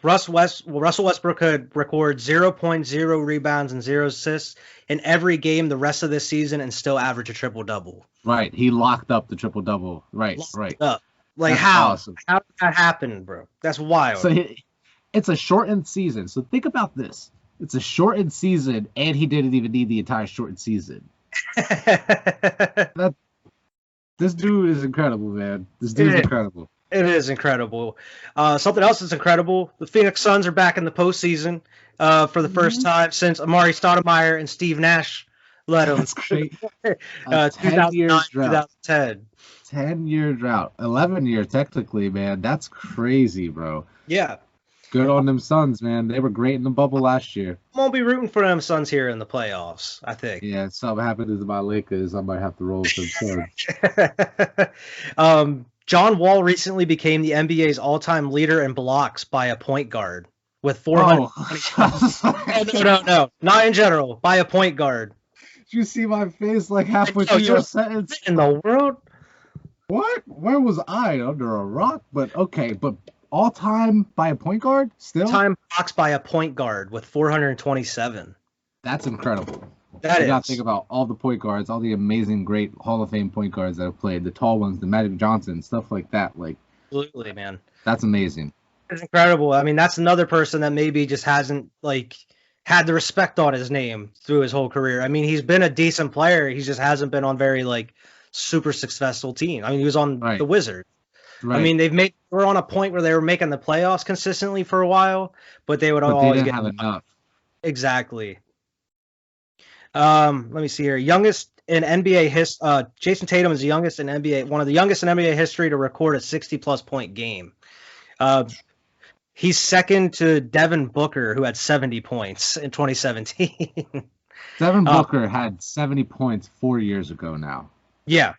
Speaker 2: Russell Westbrook could record 0.0 rebounds and 0 assists in every game the rest of this season and still average a triple double.
Speaker 3: Right, he locked up the triple double. Right.
Speaker 2: Up. Like,
Speaker 3: that's
Speaker 2: how?
Speaker 3: Awesome.
Speaker 2: How did that happen, bro? That's wild.
Speaker 3: So it's a shortened season. So think about this: it's a shortened season, and he didn't even need the entire shortened season. This dude is incredible, man. This dude's incredible.
Speaker 2: It is incredible. Something else that's incredible: the Phoenix Suns are back in the postseason for the first time since Amari Stoudemire and Steve Nash led them.
Speaker 3: That's great.
Speaker 2: 2009, 2010.
Speaker 3: 10-year drought. 11-year technically, man. That's crazy, bro.
Speaker 2: Yeah.
Speaker 3: Good on them Suns, man. They were great in the bubble last year.
Speaker 2: I'm gonna be rooting for them Suns here in the playoffs, I think.
Speaker 3: Yeah, if something happens to my Lakers, I might have to roll with them Suns.
Speaker 2: John Wall recently became the NBA's all-time leader in blocks by a point guard with 420. No, not in general. By a point guard.
Speaker 3: Did you see my face like halfway through your sentence?
Speaker 2: In the world?
Speaker 3: What? Where was I? Under a rock? But okay, but all time by a point guard? Still?
Speaker 2: Time blocks by a point guard with 427.
Speaker 3: That's incredible.
Speaker 2: You
Speaker 3: gotta think about all the point guards, all the amazing, great Hall of Fame point guards that have played, the tall ones, the Magic Johnson, stuff like that. Like,
Speaker 2: absolutely, man.
Speaker 3: That's amazing.
Speaker 2: It's incredible. I mean, that's another person that maybe just hasn't had the respect on his name through his whole career. I mean, he's been a decent player. He just hasn't been on very super successful team. I mean, he was on the Wizards. Right. I mean, they were on a point where they were making the playoffs consistently for a while, but they would always
Speaker 3: get enough.
Speaker 2: Exactly. Let me see here. Youngest in NBA history. Jason Tatum is the youngest in NBA, one of the youngest in NBA history to record a 60-plus point game. He's second to Devin Booker, who had 70 points in 2017.
Speaker 3: Devin Booker had 70 points 4 years ago now.
Speaker 2: Yeah.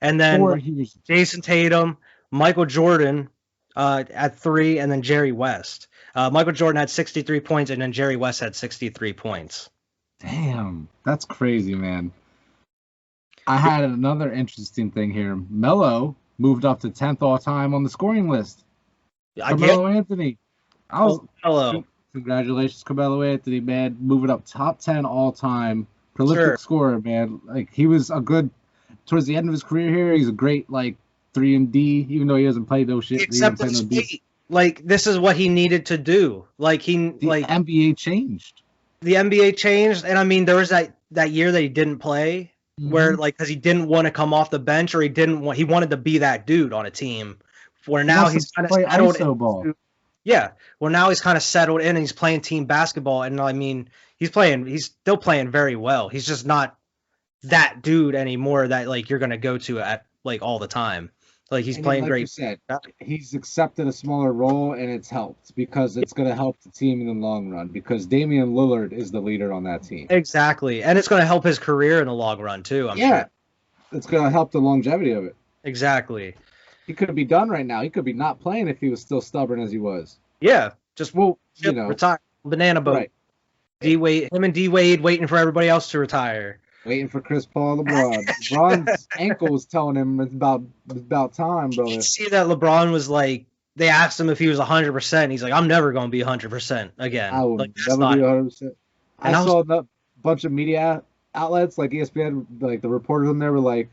Speaker 2: And then Jason Tatum, Michael Jordan at 3, and then Jerry West. Michael Jordan had 63 points, and then Jerry West had 63 points.
Speaker 3: Damn, that's crazy, man. I had another interesting thing here. Melo moved up to 10th all-time on the scoring list. Carmelo Anthony. Congratulations, Carmelo Anthony, man. Moving up top 10 all-time. Prolific scorer, man. Like, he was a good, towards the end of his career here, he's a great, 3-and-D, even though he doesn't play no shit.
Speaker 2: Except this is what he needed to do.
Speaker 3: The NBA changed.
Speaker 2: The NBA changed, and I mean, there was that year that he didn't play, where because he didn't want to come off the bench, or he wanted to be that dude on a team. Where now he's kind of settled. Well, now he's kind of settled in, and he's playing team basketball, and I mean, he's still playing very well. He's just not that dude anymore that you're gonna go to at all the time. He's playing great.
Speaker 3: You said, he's accepted a smaller role, and it's helped because it's going to help the team in the long run because Damian Lillard is the leader on that team.
Speaker 2: Exactly. And it's going to help his career in the long run, too, I'm sure.
Speaker 3: It's going to help the longevity of it.
Speaker 2: Exactly.
Speaker 3: He could be done right now. He could be not playing if he was still stubborn as he was.
Speaker 2: Yeah. Just, retire. Banana boat. Right. Him and D-Wade waiting for everybody else to retire.
Speaker 3: Waiting for Chris Paul and LeBron. LeBron's ankle was telling him it's about time, brother.
Speaker 2: You see that LeBron was they asked him if he was 100%. He's like, I'm never going to be 100% again.
Speaker 3: I will never be 100%. I saw a bunch of media outlets like ESPN, the reporters in there were like,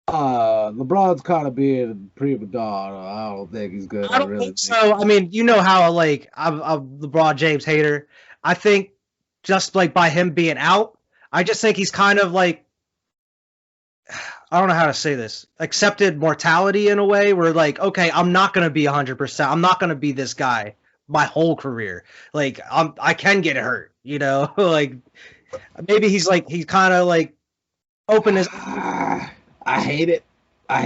Speaker 3: LeBron's kind of being a prima donna. I don't think he's good.
Speaker 2: I don't think so. I mean, you know how I'm LeBron James hater. I think just like by him being out. I just think he's kind of like, I don't know how to say this, accepted mortality in a way where like, okay, I'm not going to be 100%. I'm not going to be this guy my whole career. Like I can get hurt, like maybe he's kind of like open his.
Speaker 3: I hate it. I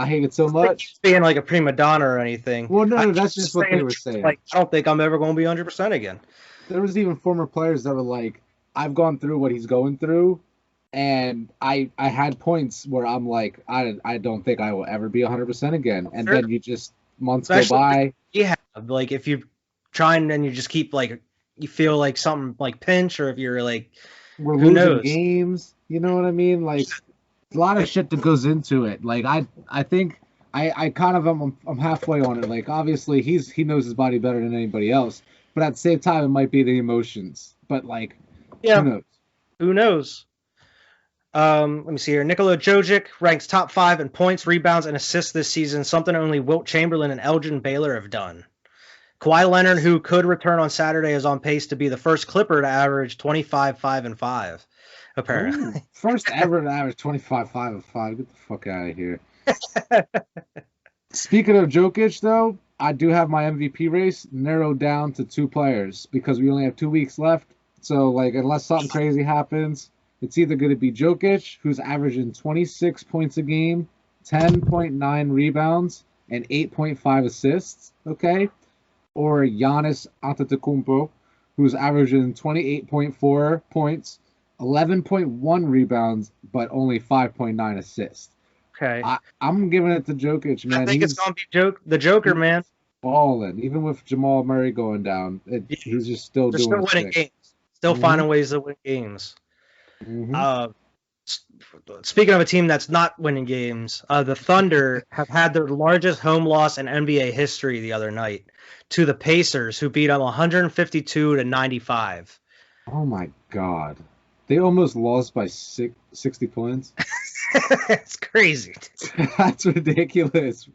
Speaker 3: hate it so much.
Speaker 2: Being like a prima donna or anything.
Speaker 3: Well, no, that's just what they were saying.
Speaker 2: Like, I don't think I'm ever going to be 100% again.
Speaker 3: There was even former players that were like, I've gone through what he's going through, and I had points where I'm like, I don't think I will ever be 100% again. And then you just, months go by.
Speaker 2: Yeah, like if you trying and you just keep like, you feel like something like pinch, or if you're like,
Speaker 3: we're losing games, you know what I mean? Like, a lot of shit that goes into it. Like I think I kind of I'm halfway on it. Like obviously he knows his body better than anybody else, but at the same time it might be the emotions. But like,
Speaker 2: yeah, who knows? Let me see here. Nikola Jokic ranks top 5 in points, rebounds, and assists this season, something only Wilt Chamberlain and Elgin Baylor have done. Kawhi Leonard, who could return on Saturday, is on pace to be the first Clipper to average 25, 5, and 5. Apparently.
Speaker 3: Ooh, first ever to average 25, 5, and 5. Get the fuck out of here. Speaking of Jokic, though, I do have my MVP race narrowed down to 2 players because we only have 2 weeks left. So, like, unless something crazy happens, it's either going to be Jokic, who's averaging 26 points a game, 10.9 rebounds, and 8.5 assists, okay? Or Giannis Antetokounmpo, who's averaging 28.4 points, 11.1 rebounds, but only 5.9 assists.
Speaker 2: Okay.
Speaker 3: I'm giving it to Jokic, man.
Speaker 2: I think it's going to be the Joker, man.
Speaker 3: Balling. Even with Jamal Murray going down, he's just still doing
Speaker 2: still winning games. Still finding ways to win games.
Speaker 3: Mm-hmm.
Speaker 2: Speaking of a team that's not winning games, the Thunder have had their largest home loss in NBA history the other night to the Pacers, who beat them 152-95.
Speaker 3: Oh my God. They almost lost by 60 points.
Speaker 2: It's crazy.
Speaker 3: That's ridiculous.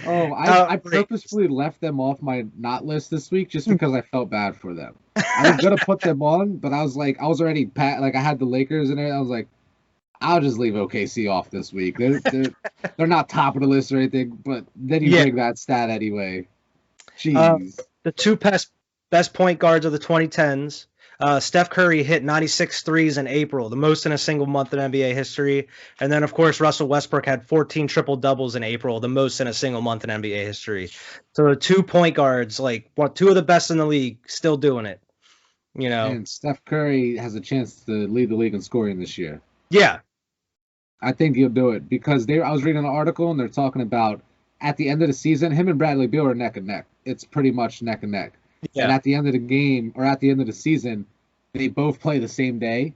Speaker 3: Oh, I purposefully left them off my not list this week just because I felt bad for them. I was gonna put them on, but I was already I had the Lakers in there. I was like, I'll just leave OKC off this week. They're not top of the list or anything, but then you bring that stat anyway. Jeez.
Speaker 2: The 2 best point guards of the 2010s. Steph Curry hit 96 threes in April, the most in a single month in NBA history. And then, of course, Russell Westbrook had 14 triple-doubles in April, the most in a single month in NBA history. So the 2 point guards, 2 of the best in the league, still doing it.
Speaker 3: And Steph Curry has a chance to lead the league in scoring this year.
Speaker 2: Yeah.
Speaker 3: I think he'll do it because I was reading an article and they're talking about at the end of the season, him and Bradley Beal are neck and neck. It's pretty much neck and neck. Yeah. And at the end of the game or at the end of the season, they both play the same day,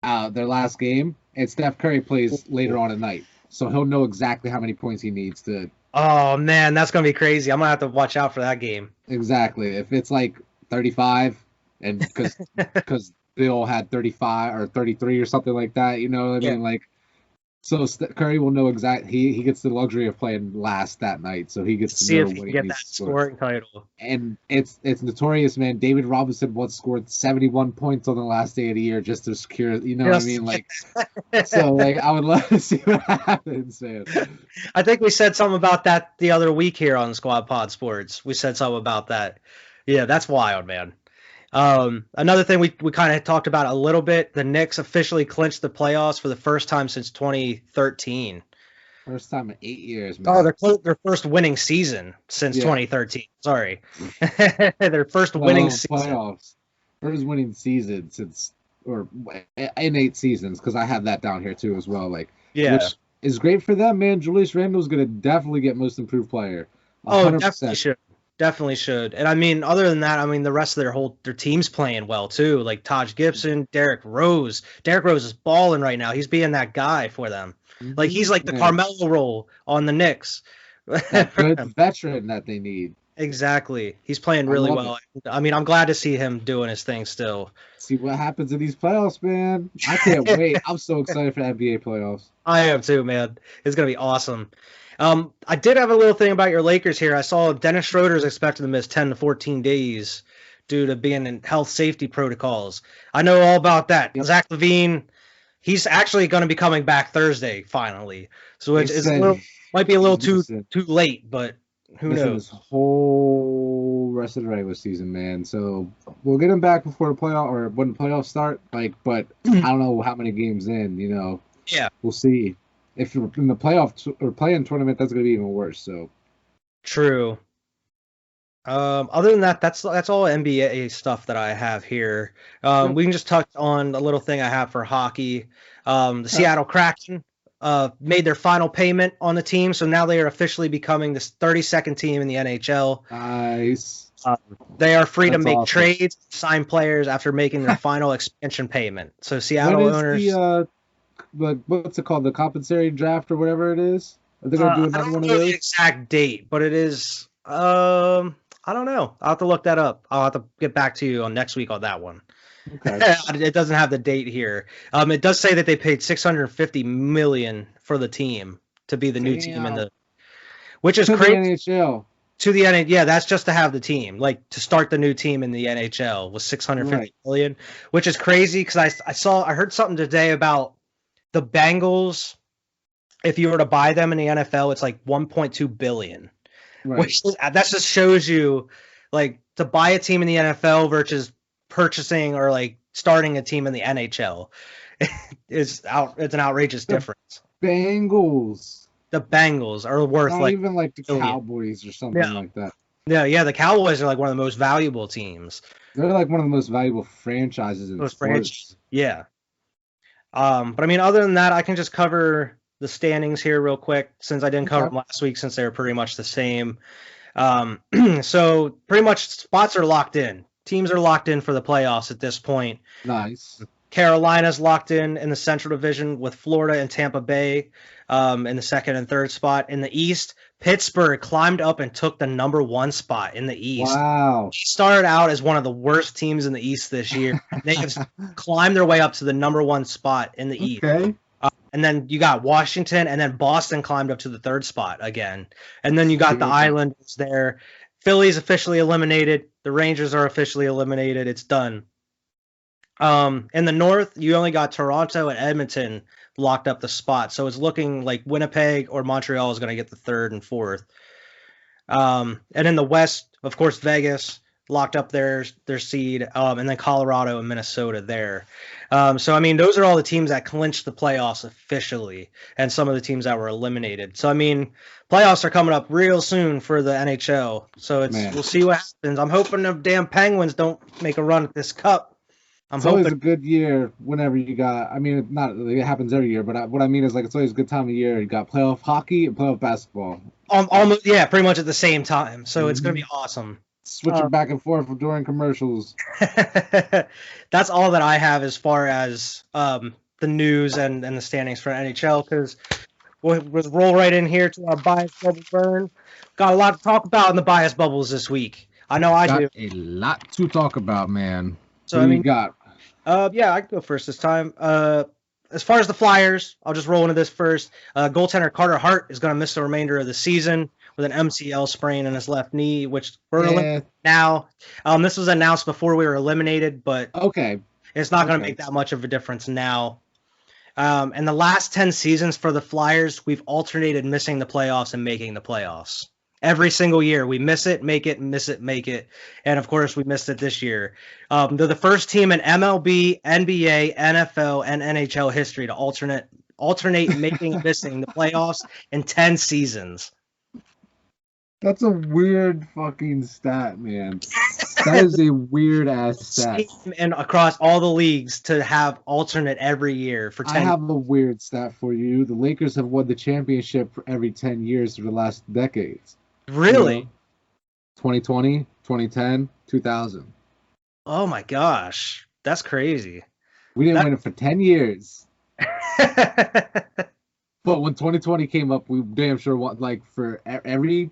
Speaker 3: their last game, and Steph Curry plays later on at night. So he'll know exactly how many points he needs to.
Speaker 2: Oh, man, that's going to be crazy. I'm going to have to watch out for that game.
Speaker 3: Exactly. If it's like 35, and because Bill had 35 or 33 or something like that, you know what I mean? Like, so Curry will know exactly. He gets the luxury of playing last that night, so he gets to know
Speaker 2: if he can get that scoring title.
Speaker 3: And it's notorious, man. David Robinson once scored 71 points on the last day of the year just to secure. You know what I mean? Like, so like I would love to see what happens, man.
Speaker 2: I think we said something about that the other week here on Squad Pod Sports. We said something about that. Yeah, that's wild, man. Another thing we kind of talked about a little bit, the Knicks officially clinched the playoffs for the first time since 2013.
Speaker 3: First time in 8 years, man.
Speaker 2: Oh, their first winning season since 2013. Sorry. Their first winning season.
Speaker 3: Playoffs. First winning season since, or in 8 seasons, because I have that down here too as well. Like, which is great for them, man. Julius Randle's going to definitely get most improved player. 100%.
Speaker 2: Oh, definitely should. Definitely should. And I mean, other than that, I mean, the rest of their team's playing well too. Like Taj Gibson, Derrick Rose. Derrick Rose is balling right now. He's being that guy for them. Like he's like the Carmelo role on the Knicks.
Speaker 3: That good veteran that they need.
Speaker 2: Exactly. He's playing really well. I mean, I'm glad to see him doing his thing still.
Speaker 3: See what happens in these playoffs, man. I can't wait. I'm so excited for NBA playoffs.
Speaker 2: I am too, man. It's gonna be awesome. I did have a little thing about your Lakers here. I saw Dennis Schroeder is expected to miss 10 to 14 days due to being in health safety protocols. I know all about that.
Speaker 3: Yep.
Speaker 2: Zach LaVine, he's actually going to be coming back Thursday finally. So it's a little, might be a little too late, but who knows?
Speaker 3: This whole rest of the regular season, man. So we'll get him back before the playoff or when the playoffs start. But I don't know how many games in.
Speaker 2: Yeah,
Speaker 3: we'll see. If you're in the playoff or play-in tournament, that's going to be even worse. So true.
Speaker 2: Other than that, that's all NBA stuff that I have here. We can just touch on a little thing I have for hockey. The Seattle Kraken made their final payment on the team, so now they are officially becoming this 32nd team in the NHL.
Speaker 3: Nice.
Speaker 2: They are free to make trades, sign players after making their final expansion payment. So Seattle owners.
Speaker 3: What's it called? The compensatory draft or whatever it is? Are they going to do another one of those?
Speaker 2: The exact date, but it is. I don't know. I'll have to look that up. I'll have to get back to you on next week on that one. Okay. It doesn't have the date here. It does say that they paid $650 million for the team to be the new team in the, which is crazy.
Speaker 3: The NHL.
Speaker 2: To the NHL, yeah, that's just to have the team, like to start the new team in the NHL was $650 million, which is crazy because I heard something today about the Bengals. If you were to buy them in the NFL, it's like $1.2 billion. Right. Which that just shows you, like, to buy a team in the NFL versus purchasing or like starting a team in the NHL, it's an outrageous difference. The Bengals are worth
Speaker 3: not even like the Cowboys or something like that.
Speaker 2: Yeah, the Cowboys are like one of the most valuable teams.
Speaker 3: They're like one of the most valuable franchises in sports.
Speaker 2: Yeah. But I mean, other than that, I can just cover the standings here real quick since I didn't cover them last week since they were pretty much the same. So pretty much spots are locked in. Teams are locked in for the playoffs at this point.
Speaker 3: Nice.
Speaker 2: Carolina's locked in the Central Division with Florida and Tampa Bay in the second and third spot. In the East, Pittsburgh climbed up and took the #1 spot in the East.
Speaker 3: Wow.
Speaker 2: They started out as one of the worst teams in the East this year. They have climbed their way up to the #1 spot in the East.
Speaker 3: Okay.
Speaker 2: And then you got Washington, and then Boston climbed up to the third spot again. And then you got the Islanders there. Philly's officially eliminated. The Rangers are officially eliminated. It's done. In the North, you only got Toronto and Edmonton locked up the spot. So it's looking like Winnipeg or Montreal is going to get the third and fourth. And in the West, of course, Vegas locked up their seed, and then Colorado and Minnesota there. So, I mean, those are all the teams that clinched the playoffs officially, and some of the teams that were eliminated. So, I mean, playoffs are coming up real soon for the NHL. So we'll see what happens. I'm hoping the damn Penguins don't make a run at this cup.
Speaker 3: It's always a good year whenever you got. I mean, it happens every year, but what I mean is like it's always a good time of year. You got playoff hockey and playoff basketball.
Speaker 2: Almost, yeah, pretty much at the same time. So it's going to be awesome.
Speaker 3: Switching back and forth during commercials.
Speaker 2: That's all that I have as far as the news and the standings for NHL, because we'll roll right in here to our bias bubble burn. Got a lot to talk about in the bias bubbles this week. I know I do.
Speaker 3: A lot to talk about, man.
Speaker 2: So I can go first this time. As far as the Flyers, I'll just roll into this first. Goaltender Carter Hart is going to miss the remainder of the season with an MCL sprain in his left knee, which we're eliminated now. This was announced before we were eliminated, but it's not going to make that much of a difference now. In the last 10 seasons for the Flyers, we've alternated missing the playoffs and making the playoffs. Every single year, we miss it, make it, miss it, make it. And, of course, we missed it this year. They're the first team in MLB, NBA, NFL, and NHL history to alternate making and missing the playoffs in 10 seasons.
Speaker 3: That's a weird fucking stat, man. That is a weird-ass stat.
Speaker 2: And across all the leagues to have alternate every year for 10
Speaker 3: I have a weird stat for you. The Lakers have won the championship for every 10 years for the last decades.
Speaker 2: Really?
Speaker 3: 2020, 2010, 2000.
Speaker 2: Oh my gosh. That's crazy.
Speaker 3: We didn't win it for 10 years. But when 2020 came up, we damn sure won, like, for every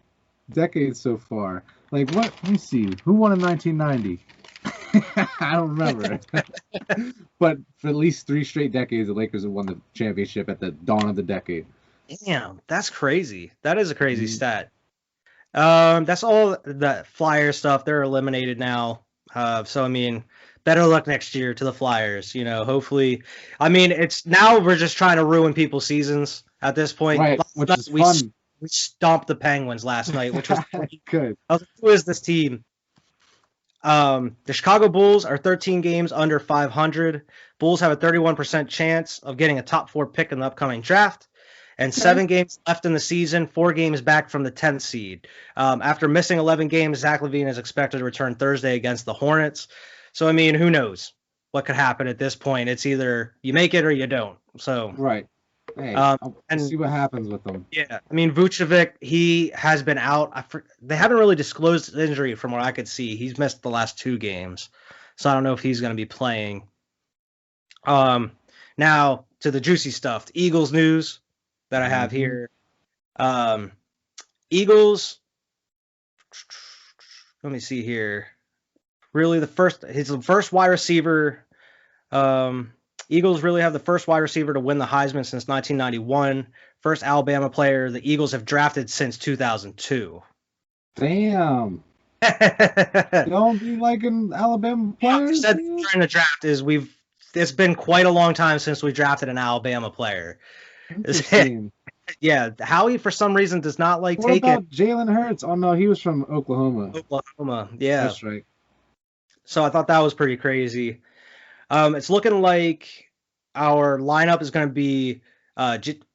Speaker 3: decade so far. Like, what? Let me see. Who won in 1990? I don't remember. But for at least 3 straight decades, the Lakers have won the championship at the dawn of the decade.
Speaker 2: Damn, that's crazy. That is a crazy stat. That's all the Flyer stuff. They're eliminated now. So I mean, better luck next year to the Flyers. Hopefully. I mean, it's now we're just trying to ruin people's seasons at this point.
Speaker 3: Right, which is fun.
Speaker 2: We stomped the Penguins last night, which was
Speaker 3: good.
Speaker 2: I was like, who is this team? The Chicago Bulls are 13 games under 500. Bulls have a 31% chance of getting a top 4 pick in the upcoming draft. And 7 games left in the season, 4 games back from the 10th seed. After missing 11 games, Zach LaVine is expected to return Thursday against the Hornets. So, I mean, who knows what could happen at this point? It's either you make it or you don't. So
Speaker 3: right. Hey, and see what happens with them.
Speaker 2: Yeah, I mean, Vucevic, he has been out. They haven't really disclosed his injury from what I could see. He's missed the last 2 games, so I don't know if he's going to be playing. Now to the juicy stuff, the Eagles news that I have here. Eagles. Let me see here. Really, he's the first wide receiver. Eagles really have the first wide receiver to win the Heisman since 1991. First Alabama player the Eagles have drafted since 2002.
Speaker 3: Damn. You don't be liking Alabama players?
Speaker 2: Said during the draft is it's been quite a long time since we drafted an Alabama player. Yeah, Howie for some reason does not like
Speaker 3: what
Speaker 2: taking.
Speaker 3: What about Jalen Hurts? Oh no, he was from Oklahoma.
Speaker 2: Oklahoma, yeah,
Speaker 3: that's right.
Speaker 2: So I thought that was pretty crazy. It's looking like our lineup is going to be Jalen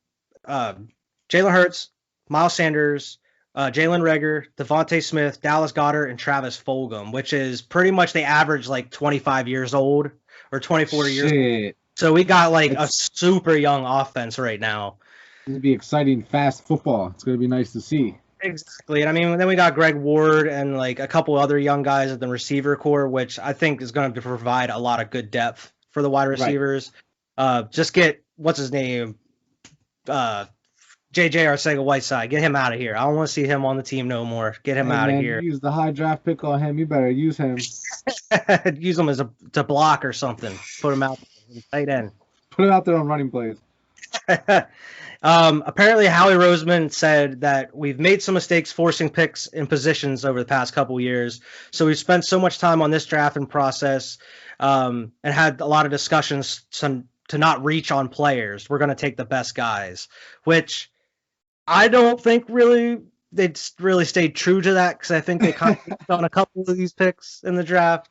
Speaker 2: Hurts, Miles Sanders, Jalen Reagor, Devontae Smith, Dallas Goedert, and Travis Fulgham, which is pretty much they average like 25 years old or 24 years old. So we got like a super young offense right now.
Speaker 3: It's going to be exciting, fast football. It's going to be nice to see.
Speaker 2: Exactly. And I mean, then we got Greg Ward and like a couple other young guys at the receiver core, which I think is going to provide a lot of good depth for the wide receivers. Right. Just get, what's his name? JJ Arcega-Whiteside. Get him out of here. I don't want to see him on the team no more. Get him out of here.
Speaker 3: Use the high draft pick on him. You better use him.
Speaker 2: Use him as to block or something. Put him out tight end.
Speaker 3: Put him out there on running plays.
Speaker 2: Apparently, Howie Roseman said that we've made some mistakes forcing picks in positions over the past couple years. So we've spent so much time on this drafting process and had a lot of discussions to not reach on players. We're going to take the best guys, which I don't think they'd really stayed true to that because I think they kind of on a couple of these picks in the draft.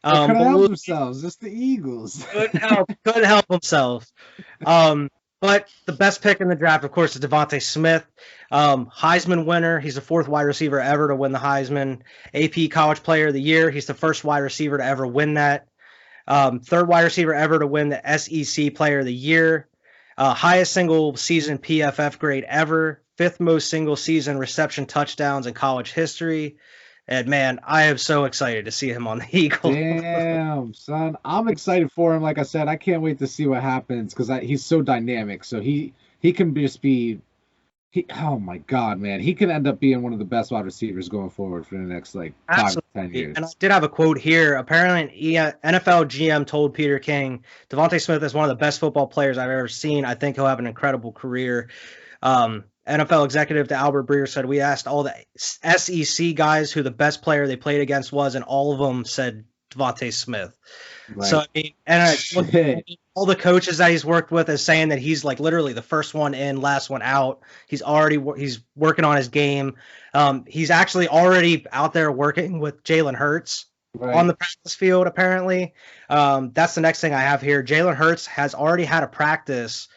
Speaker 3: They couldn't help themselves. It's the Eagles.
Speaker 2: Couldn't help themselves. But the best pick in the draft, of course, is Devontae Smith. Heisman winner. He's the 4th wide receiver ever to win the Heisman. AP College Player of the Year. He's the first wide receiver to ever win that. 3rd wide receiver ever to win the SEC Player of the Year. Highest single season PFF grade ever. 5th most single season reception touchdowns in college history. And man, I am so excited to see him on the Eagles.
Speaker 3: Damn, son. I'm excited for him. Like I said, I can't wait to see what happens because he's so dynamic. So he can just be oh my God, man. He can end up being one of the best wide receivers going forward for the next 5 to 10 years.
Speaker 2: And I did have a quote here. Apparently, NFL GM told Peter King, Devontae Smith is one of the best football players I've ever seen. I think he'll have an incredible career. NFL executive to Albert Breer said, we asked all the SEC guys who the best player they played against was, and all of them said Devontae Smith. Right. So, I mean, and all the coaches that he's worked with is saying that he's like literally the first one in, last one out. He's working on his game. He's actually already out there working with Jalen Hurts on the practice field, apparently. That's the next thing I have here. Jalen Hurts has already had a practice,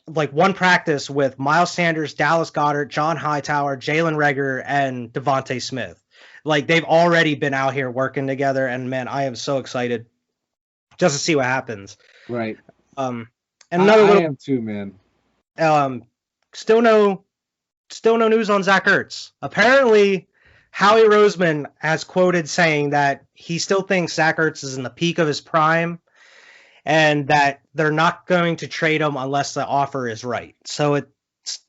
Speaker 2: like one practice with Miles Sanders, Dallas Goedert, John Hightower, Jalen Reagor, and Devontae Smith. Like, they've already been out here working together, and man, I am so excited just to see what happens.
Speaker 3: Right.
Speaker 2: And another
Speaker 3: I am too, man.
Speaker 2: Still no news on Zach Ertz. Apparently, Howie Roseman has quoted saying that he still thinks Zach Ertz is in the peak of his prime, and that they're not going to trade him unless the offer is right. So it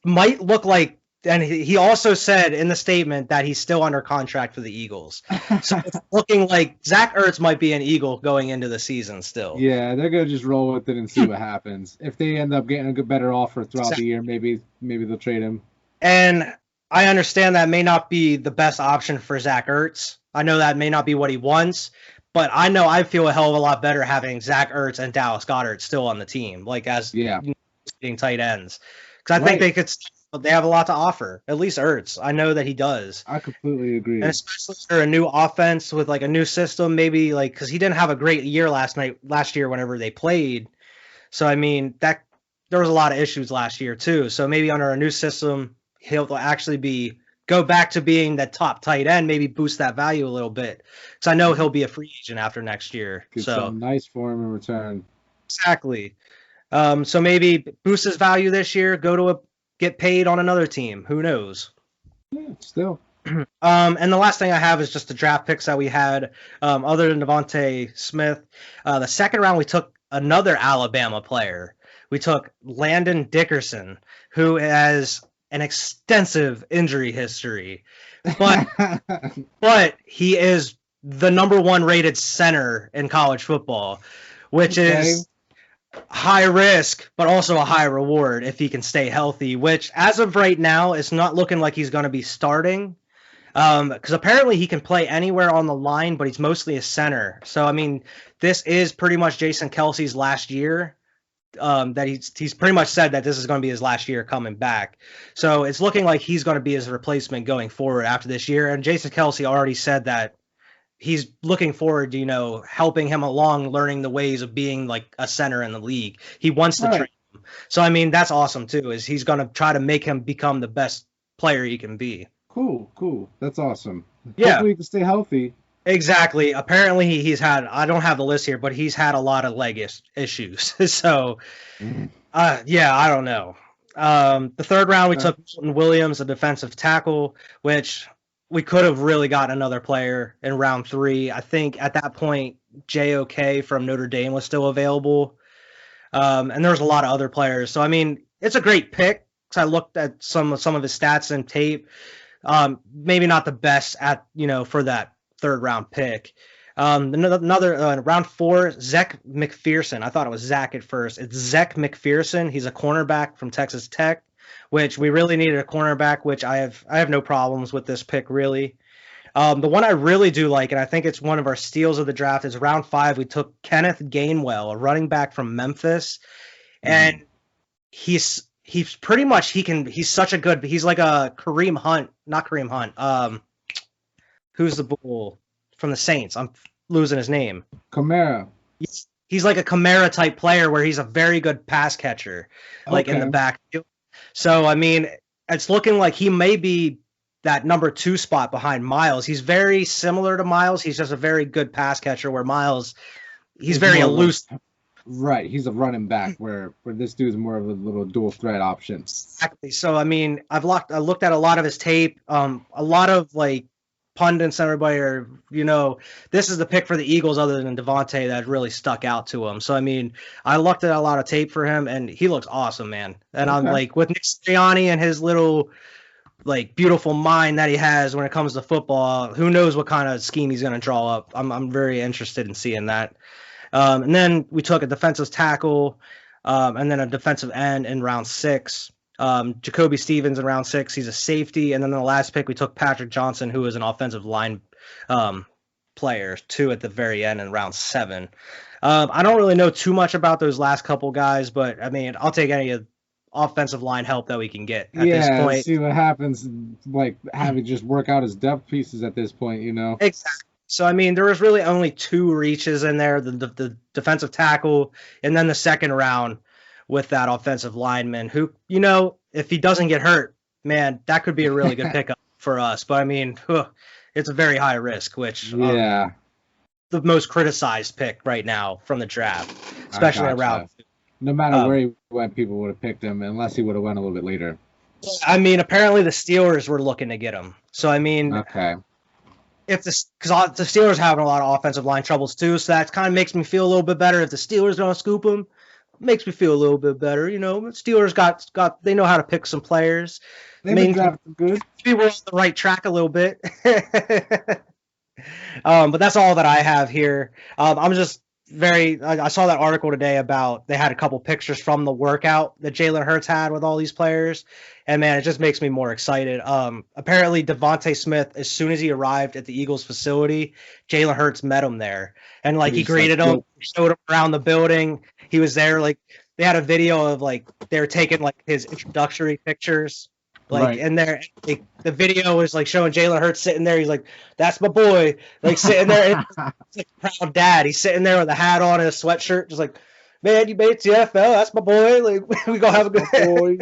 Speaker 2: might look like, and he also said in the statement that he's still under contract for the Eagles. So it's looking like Zach Ertz might be an Eagle going into the season still.
Speaker 3: Yeah, they're going to just roll with it and see what happens. If they end up getting a better offer throughout the year, maybe they'll trade him.
Speaker 2: And I understand that may not be the best option for Zach Ertz. I know that may not be what he wants, but I know I feel a hell of a lot better having Zach Ertz and Dallas Goedert still on the team, like as being tight ends, because I think they have a lot to offer. At least Ertz, I know that he does.
Speaker 3: I completely agree,
Speaker 2: and especially for a new offense with like a new system, maybe like because he didn't have a great year last year whenever they played. So I mean that there was a lot of issues last year too. So maybe under a new system, he'll actually go back to being that top tight end, maybe boost that value a little bit. Because I know he'll be a free agent after next year.
Speaker 3: Get something nice for him in return.
Speaker 2: Exactly. So maybe boost his value this year, get paid on another team. Who knows?
Speaker 3: Yeah, still.
Speaker 2: And the last thing I have is just the draft picks that we had. Other than Devontae Smith, the second round we took another Alabama player. We took Landon Dickerson, who has an extensive injury history, but he is the number 1 rated center in college football, which is high risk, but also a high reward if he can stay healthy, which as of right now, it's not looking like he's going to be starting. Because apparently he can play anywhere on the line, but he's mostly a center. So, I mean, this is pretty much Jason Kelce's last year. That he's pretty much said that this is going to be his last year coming back. So it's looking like he's going to be his replacement going forward after this year. And Jason Kelce already said that he's looking forward to, helping him along, learning the ways of being like a center in the league. He wants to train him. So, I mean, that's awesome too, is he's going to try to make him become the best player he can be.
Speaker 3: Cool. That's awesome.
Speaker 2: Yeah.
Speaker 3: Hopefully he can stay healthy.
Speaker 2: Exactly. Apparently he's had, I don't have the list here, but he's had a lot of leg issues. So, yeah, I don't know. The third round, we took Milton Williams, a defensive tackle, which we could have really gotten another player in round 3. I think at that point, JOK from Notre Dame was still available. And there was a lot of other players. So, I mean, it's a great pick because I looked at some of his stats and tape. Maybe not the best for that third round pick. Another round 4, Zech McPherson. I thought it was Zach at first. It's Zech McPherson. He's a cornerback from Texas Tech, which we really needed a cornerback, which I have no problems with this pick really. The one I really do like, and I think it's one of our steals of the draft, is round 5. We took Kenneth Gainwell, a running back from Memphis, and he's pretty much he's such a good. He's like a not Kareem Hunt. Who's the bull from the Saints? I'm losing his name.
Speaker 3: Kamara.
Speaker 2: He's like a Kamara type player where he's a very good pass catcher, like in the backfield. So, I mean, it's looking like he may be that number 2 spot behind Miles. He's very similar to Miles. He's just a very good pass catcher where Miles, he's very elusive.
Speaker 3: Right. He's a running back where this dude's more of a little dual threat option.
Speaker 2: Exactly. So, I mean, I looked at a lot of his tape. A lot of like pundits and everybody are, this is the pick for the Eagles other than Devontae that really stuck out to him. So, I mean, I looked at a lot of tape for him and he looks awesome, man. And I'm like, with Nick Sirianni and his little, like, beautiful mind that he has when it comes to football, who knows what kind of scheme he's going to draw up. I'm very interested in seeing that. And then we took a defensive tackle and then a defensive end in round 6. Jacoby Stevens in round 6, he's a safety, and then the last pick we took Patrick Johnson, who is an offensive line player, 2 at the very end in round 7. I don't really know too much about those last couple guys, but I mean, I'll take any offensive line help that we can get at this point.
Speaker 3: See what happens, like having just work out his depth pieces at this point,
Speaker 2: Exactly. So, I mean, there was really only 2 reaches in there, the defensive tackle and then the second round with that offensive lineman who, if he doesn't get hurt, man, that could be a really good pickup for us. But, I mean, it's a very high risk, which the most criticized pick right now from the draft, especially around.
Speaker 3: No matter where he went, people would have picked him unless he would have went a little bit later.
Speaker 2: I mean, apparently the Steelers were looking to get him. So, I mean, because the Steelers having a lot of offensive line troubles too, so that kind of makes me feel a little bit better. If the Steelers don't scoop him, makes me feel a little bit better. Steelers got they know how to pick some players.
Speaker 3: They've been drafting good.
Speaker 2: Maybe we're on the right track a little bit. But that's all that I have here. I'm just I saw that article today about they had a couple pictures from the workout that Jalen Hurts had with all these players, and man, it just makes me more excited. Apparently Devontae Smith, as soon as he arrived at the Eagles facility, Jalen Hurts met him there, and like he greeted him, showed him around the building. He was there, like they had a video of like they were taking like his introductory pictures. Like, and there, the video was like showing Jalen Hurts sitting there. He's like, "That's my boy," like sitting there. It's like a proud dad. He's sitting there with a hat on and a sweatshirt, just like, "Man, you made it to the NFL. That's my boy. Like, we gonna have a good boy."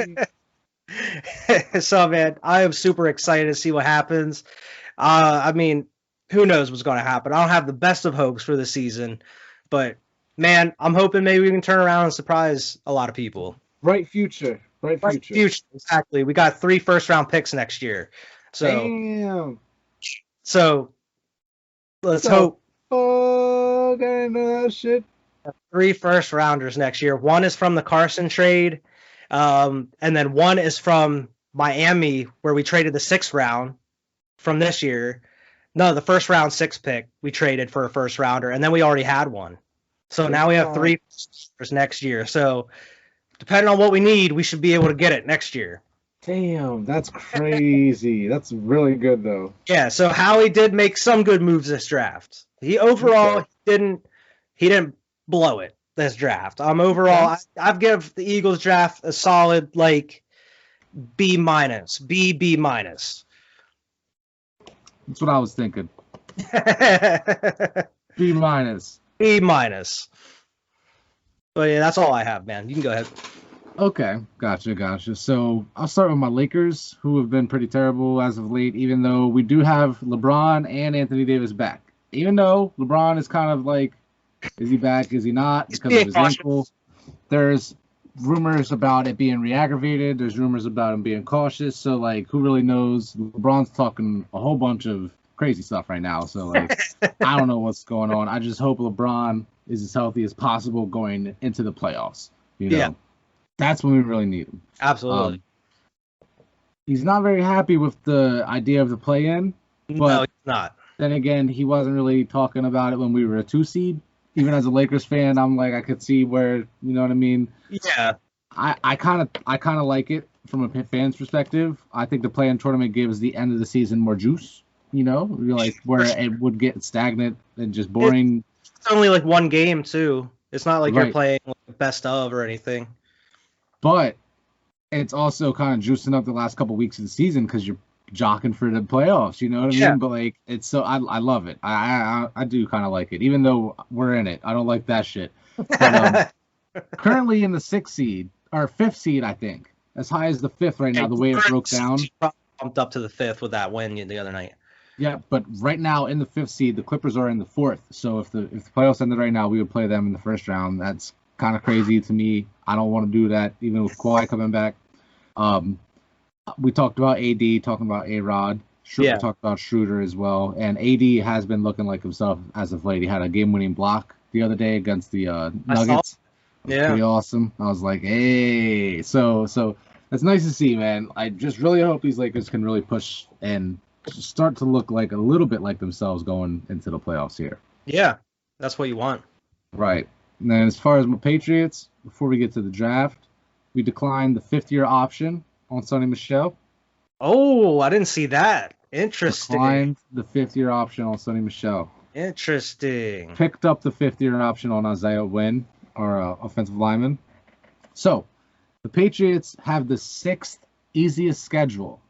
Speaker 2: So, man, I am super excited to see what happens. I mean, who knows what's gonna happen? I don't have the best of hopes for the season, but man, I'm hoping maybe we can turn around and surprise a lot of people.
Speaker 3: Bright future.
Speaker 2: Exactly. We got 3 first-round picks next year. So,
Speaker 3: damn.
Speaker 2: So let's hope.
Speaker 3: Oh, I know that shit.
Speaker 2: 3 first-rounders next year. 1 is from the Carson trade, and then 1 is from Miami, where we traded the 6th round from this year. No, the first round 6 pick we traded for a first rounder, and then we already had 1. So now we have 3 first next year. So depending on what we need, we should be able to get it next year.
Speaker 3: Damn, that's crazy. That's really good, though.
Speaker 2: Yeah, so Howie did make some good moves this draft. He didn't blow it this draft. Overall, I've give the Eagles draft a solid like B-, B-.
Speaker 3: That's what I was thinking. B-.
Speaker 2: B-. But yeah, that's all I have, man. You can go ahead.
Speaker 3: Okay, gotcha. So I'll start with my Lakers, who have been pretty terrible as of late, even though we do have LeBron and Anthony Davis back. Even though LeBron is kind of like, is he back, is he not, because of his ankle. There's rumors about it being re-aggravated. There's rumors about him being cautious. So, like, who really knows? LeBron's talking a whole bunch of crazy stuff right now. So, like, I don't know what's going on. I just hope LeBron is as healthy as possible going into the playoffs. You know? Yeah. That's when we really need him.
Speaker 2: Absolutely.
Speaker 3: He's not very happy with the idea of the play-in. But
Speaker 2: no, he's not.
Speaker 3: Then again, he wasn't really talking about it when we were a 2 seed. Even as a Lakers fan, I'm like, I could see where, you know what I mean?
Speaker 2: Yeah.
Speaker 3: I kind of like it from a fan's perspective. I think the play-in tournament gives the end of the season more juice. You know, like where it would get stagnant and just boring.
Speaker 2: It's only like 1 game too. It's not like you're playing like best of or anything.
Speaker 3: But it's also kind of juicing up the last couple weeks of the season because you're jockeying for the playoffs. You know what I mean? But like, it's so I love it. I do kind of like it, even though we're in it. I don't like that shit. But, currently in the 6th seed or 5th seed, I think, as high as the 5th right now. The way it broke down,
Speaker 2: bumped up to the 5th with that win the other night.
Speaker 3: Yeah, but right now in the 5th seed, the Clippers are in the 4th. So if the playoffs ended right now, we would play them in the first round. That's kind of crazy to me. I don't want to do that, even with Kawhi coming back. We talked about AD, talking about A-Rod. We talked about Schroeder as well. And AD has been looking like himself as of late. He had a game-winning block the other day against the Nuggets. Yeah. Pretty awesome. I was like, hey. So it's nice to see, man. I just really hope these Lakers can really push and start to look like a little bit like themselves going into the playoffs here.
Speaker 2: Yeah, that's what you want.
Speaker 3: Right. And then as far as my Patriots, before we get to the draft, we declined the 5th-year option on Sonny Michel.
Speaker 2: Oh, I didn't see that. Interesting.
Speaker 3: Declined the 5th-year option on Sonny Michel.
Speaker 2: Interesting.
Speaker 3: Picked up the 5th-year option on Isaiah Wynn, our offensive lineman. So, the Patriots have the 6th easiest schedule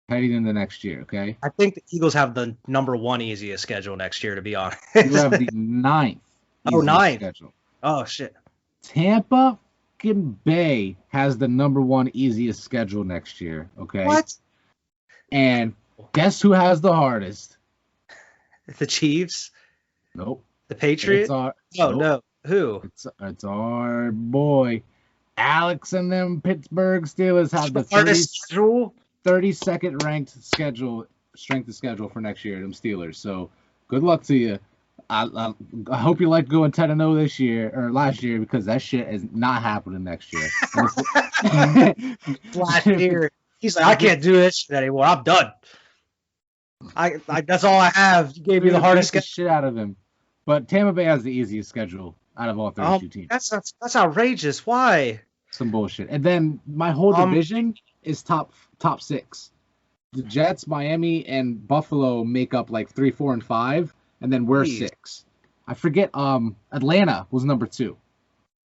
Speaker 3: heading into next year, okay?
Speaker 2: I think the Eagles have the number 1 easiest schedule next year, to be honest.
Speaker 3: You have the 9th easiest schedule.
Speaker 2: Oh, shit.
Speaker 3: Tampa Bay has the number 1 easiest schedule next year, okay?
Speaker 2: What?
Speaker 3: And guess who has the hardest?
Speaker 2: The Chiefs?
Speaker 3: Nope.
Speaker 2: The Patriots? No. Who?
Speaker 3: It's our boy. Alex and them Pittsburgh Steelers have the 32nd ranked strength of schedule for next year, them Steelers. So good luck to you. I hope you like going 10-0 this year or last year, because that shit is not happening next year.
Speaker 2: Last year, he's like, I can't do this shit anymore. I'm done. I that's all I have. You gave me the hardest
Speaker 3: shit out of him. But Tampa Bay has the easiest schedule out of all 32 teams.
Speaker 2: That's outrageous. Why?
Speaker 3: Some bullshit. And then my whole division is top 6. The Jets, Miami, and Buffalo make up like 3, 4, and 5, and then we're 6. I forget. Atlanta was number 2.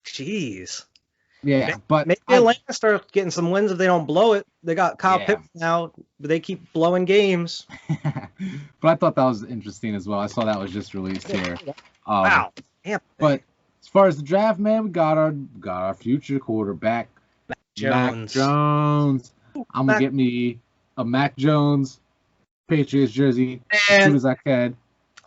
Speaker 2: Jeez.
Speaker 3: Yeah, but
Speaker 2: maybe Atlanta starts getting some wins if they don't blow it. They got Kyle Pitts now, but they keep blowing games.
Speaker 3: But I thought that was interesting as well. I saw that was just released here.
Speaker 2: Wow.
Speaker 3: But as far as the draft, man, we got our future quarterback,
Speaker 2: Mac
Speaker 3: Jones. I'm gonna get me a Mac Jones Patriots jersey as soon as I can.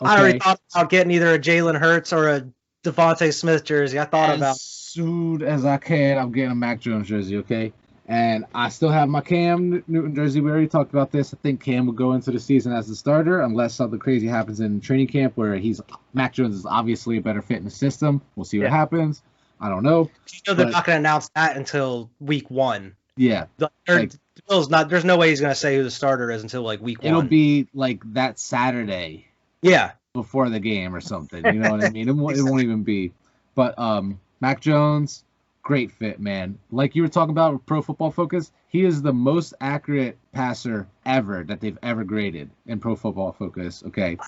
Speaker 3: Okay.
Speaker 2: I already thought about getting either a Jalen Hurts or a Devontae Smith jersey. I thought about
Speaker 3: as soon as I can. I'm getting a Mac Jones jersey. Okay. And I still have my Cam Newton jersey. We already talked about this. I think Cam will go into the season as the starter unless something crazy happens in training camp where Mac Jones is obviously a better fit in the system. We'll see what happens. I don't know.
Speaker 2: They're not going to announce that until week 1.
Speaker 3: Yeah.
Speaker 2: Bill's not. There's no way he's going to say who the starter is until like week 1.
Speaker 3: It'll be like that Saturday.
Speaker 2: Yeah.
Speaker 3: Before the game or something. You know what I mean? It won't even be. But Mac Jones. Great fit, man. Like you were talking about with Pro Football Focus, he is the most accurate passer ever that they've ever graded in Pro Football Focus. Okay,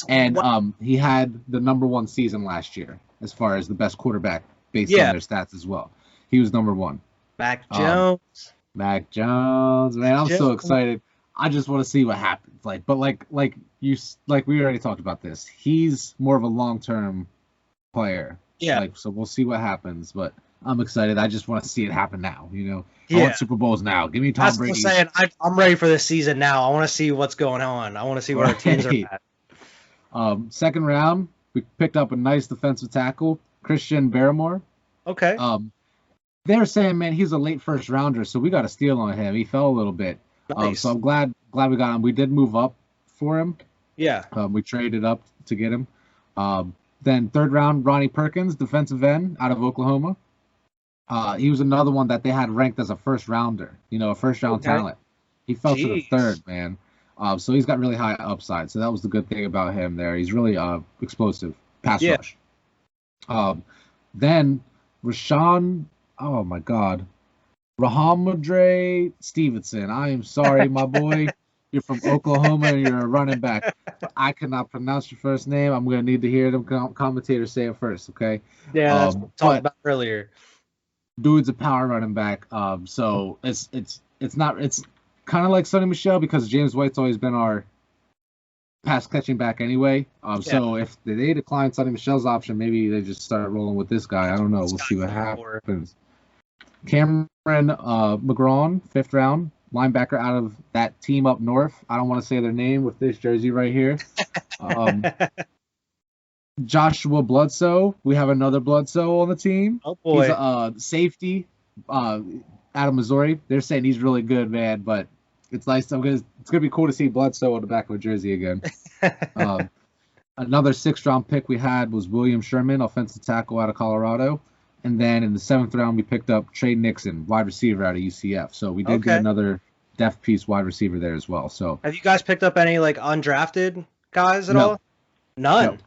Speaker 3: and he had the number 1 season last year as far as the best quarterback based on their stats as well. He was number 1.
Speaker 2: Mac Jones.
Speaker 3: Mac Jones, man, I'm so excited. I just want to see what happens. But we already talked about this. He's more of a long-term player.
Speaker 2: Yeah.
Speaker 3: So we'll see what happens, but. I'm excited. I just want to see it happen now. I want Super Bowls now. Give me Tom Brady.
Speaker 2: That's what I'm saying. I'm ready for this season now. I want to see what's going on. I want to see where our teams are at.
Speaker 3: Second round, we picked up a nice defensive tackle, Christian Barrymore.
Speaker 2: Okay.
Speaker 3: They're saying, man, he's a late first rounder, so we got a steal on him. He fell a little bit.
Speaker 2: Nice.
Speaker 3: So I'm glad we got him. We did move up for him.
Speaker 2: Yeah.
Speaker 3: We traded up to get him. Then third round, Ronnie Perkins, defensive end out of Oklahoma. He was another one that they had ranked as a first rounder, a first round talent. He fell to the third, man. So he's got really high upside. So that was the good thing about him there. He's really explosive pass rush. Then Rashawn, oh my God, Rahamondre Stevenson. I am sorry, my boy. You're from Oklahoma and you're a running back. I cannot pronounce your first name. I'm going to need to hear them commentators say it first, okay?
Speaker 2: Yeah, that's what we talked about earlier.
Speaker 3: Dude's a power running back, so it's kind of like Sonny Michel because James White's always been our pass catching back anyway. So if they decline Sonny Michel's option, maybe they just start rolling with this guy. I don't know. We'll see what happens. Cameron McGrawn, 5th round linebacker out of that team up north. I don't want to say their name with this jersey right here. Joshua Bledsoe. We have another Bledsoe on the team.
Speaker 2: Oh, boy.
Speaker 3: He's a safety out of Missouri. They're saying he's really good, man, but it's nice. It's going to be cool to see Bledsoe on the back of a jersey again. Another 6th round pick we had was William Sherman, offensive tackle out of Colorado. And then in the 7th round, we picked up Trey Nixon, wide receiver out of UCF. So we did get another depth piece wide receiver there as well. So
Speaker 2: have you guys picked up any undrafted guys at all? None.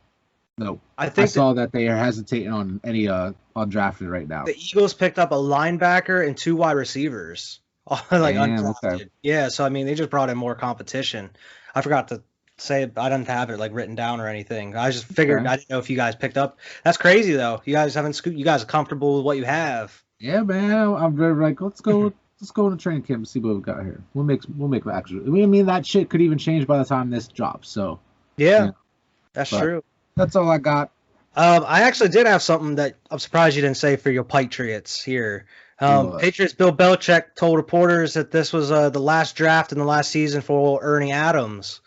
Speaker 3: No. I saw that they are hesitating on any undrafted right now.
Speaker 2: The Eagles picked up a linebacker and 2 wide receivers, undrafted. Okay. Yeah, so they just brought in more competition. I forgot to say I didn't have it written down or anything. I just figured I didn't know if you guys picked up. That's crazy though. You guys haven't scooped. You guys are comfortable with what you have.
Speaker 3: Yeah, man. I'm very let's go to training camp and see what we got here. We'll make actually. That shit could even change by the time this drops. So
Speaker 2: that's true.
Speaker 3: That's all I got.
Speaker 2: I actually did have something that I'm surprised you didn't say for your Patriots here. Patriots Bill Belichick told reporters that this was the last draft in the last season for Ernie Adams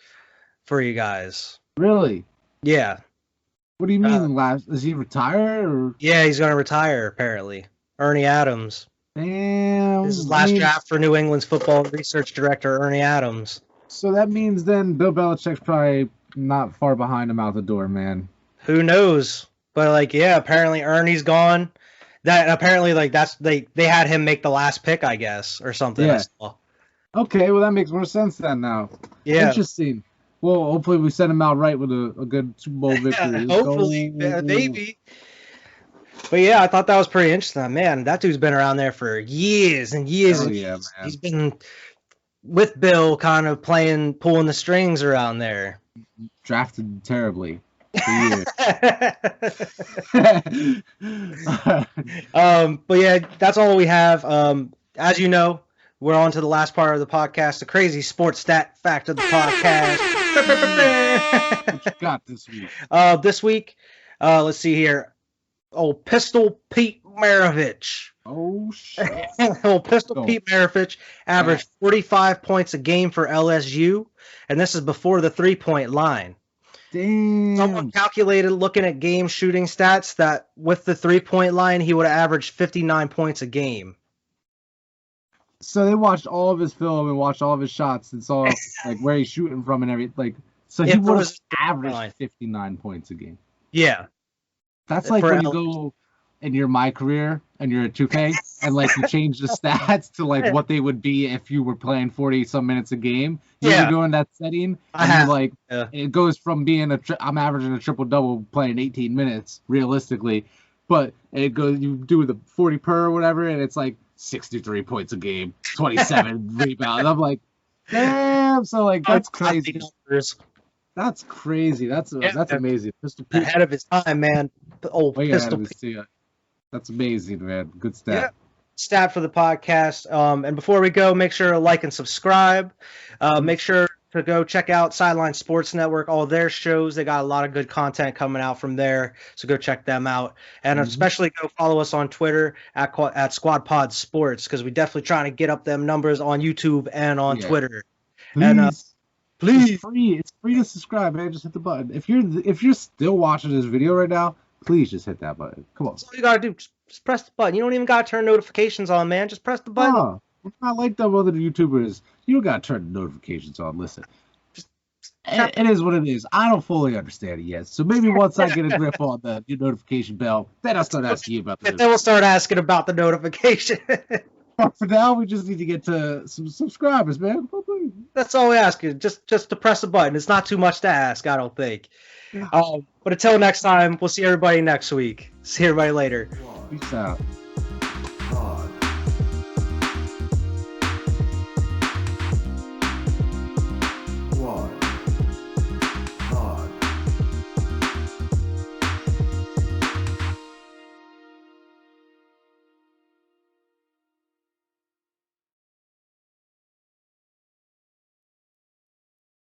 Speaker 2: for you guys.
Speaker 3: Really?
Speaker 2: Yeah.
Speaker 3: What do you mean last? Is he retired? Or?
Speaker 2: Yeah, he's going to retire apparently. Ernie Adams.
Speaker 3: Damn.
Speaker 2: This is last draft for New England's football research director Ernie Adams.
Speaker 3: So that means then Bill Belichick's probably not far behind him out the door, man.
Speaker 2: Who knows? But apparently Ernie's gone. That apparently they had him make the last pick, I guess, or something.
Speaker 3: Yeah. Okay, well that makes more sense then now.
Speaker 2: Yeah.
Speaker 3: Interesting. Well, hopefully we send him out right with a good Super Bowl victory.
Speaker 2: Hopefully, maybe. But yeah, I thought that was pretty interesting. Man, that dude's been around there for years and years.
Speaker 3: Hell
Speaker 2: And
Speaker 3: yeah,
Speaker 2: years.
Speaker 3: man.
Speaker 2: He's been with Bill, kind of pulling the strings around there.
Speaker 3: Drafted terribly. For years.
Speaker 2: But yeah, that's all we have. As you know, we're on to the last part of the podcast, the crazy sports stat fact of the podcast.
Speaker 3: What you got this week?
Speaker 2: This week, let's see here. Old Pistol Pete Maravich.
Speaker 3: Oh shit!
Speaker 2: Old Pistol Pete Maravich averaged 45 points a game for LSU, and this is before the 3-point line.
Speaker 3: Damn.
Speaker 2: Someone calculated, looking at game shooting stats, that with the 3-point line, he would have averaged 59 points a game.
Speaker 3: So they watched all of his film and watched all of his shots and saw like where he's shooting from and everything. Like, so he would have averaged 59 points a game.
Speaker 2: Yeah.
Speaker 3: That's like when you go in your My Career and you're a 2K and like you change the stats to like what they would be if you were playing 40 some minutes a game. You go in that setting and it goes from being I'm averaging a triple double playing 18 minutes realistically, but it goes, you do the 40 per or whatever, and it's like 63 points a game, 27 rebounds. I'm like, damn. So like that's crazy. That's crazy. That's amazing. Pistol Pete.
Speaker 2: Ahead of his time, man. The old Pistol Pete.
Speaker 3: That's amazing, man. Good stat.
Speaker 2: Yeah. Stat for the podcast. And before we go, make sure to like and subscribe. Make sure to go check out Sideline Sports Network, all their shows. They got a lot of good content coming out from there, so go check them out. And especially go follow us on Twitter at Squad Pod Sports, because we definitely trying to get up them numbers on YouTube and on Twitter.
Speaker 3: Please.
Speaker 2: And please,
Speaker 3: it's free to subscribe, man. Just hit the button. If you're still watching this video right now, please just hit that button. Come on.
Speaker 2: That's all you gotta do. Just press the button. You don't even gotta turn notifications on, man. Just press the button.
Speaker 3: Oh, it's not like them other YouTubers. You don't gotta turn the notifications on. Listen, it is what it is. I don't fully understand it yet. So maybe once I get a grip on the notification bell, then I'll start asking you about the.
Speaker 2: Then we'll start asking about the notification.
Speaker 3: For now, we just need to get to some subscribers, man.
Speaker 2: That's all we ask you. Just to press a button. It's not too much to ask, I don't think. But until next time, we'll see everybody next week. See everybody later.
Speaker 3: Peace out.
Speaker 1: God.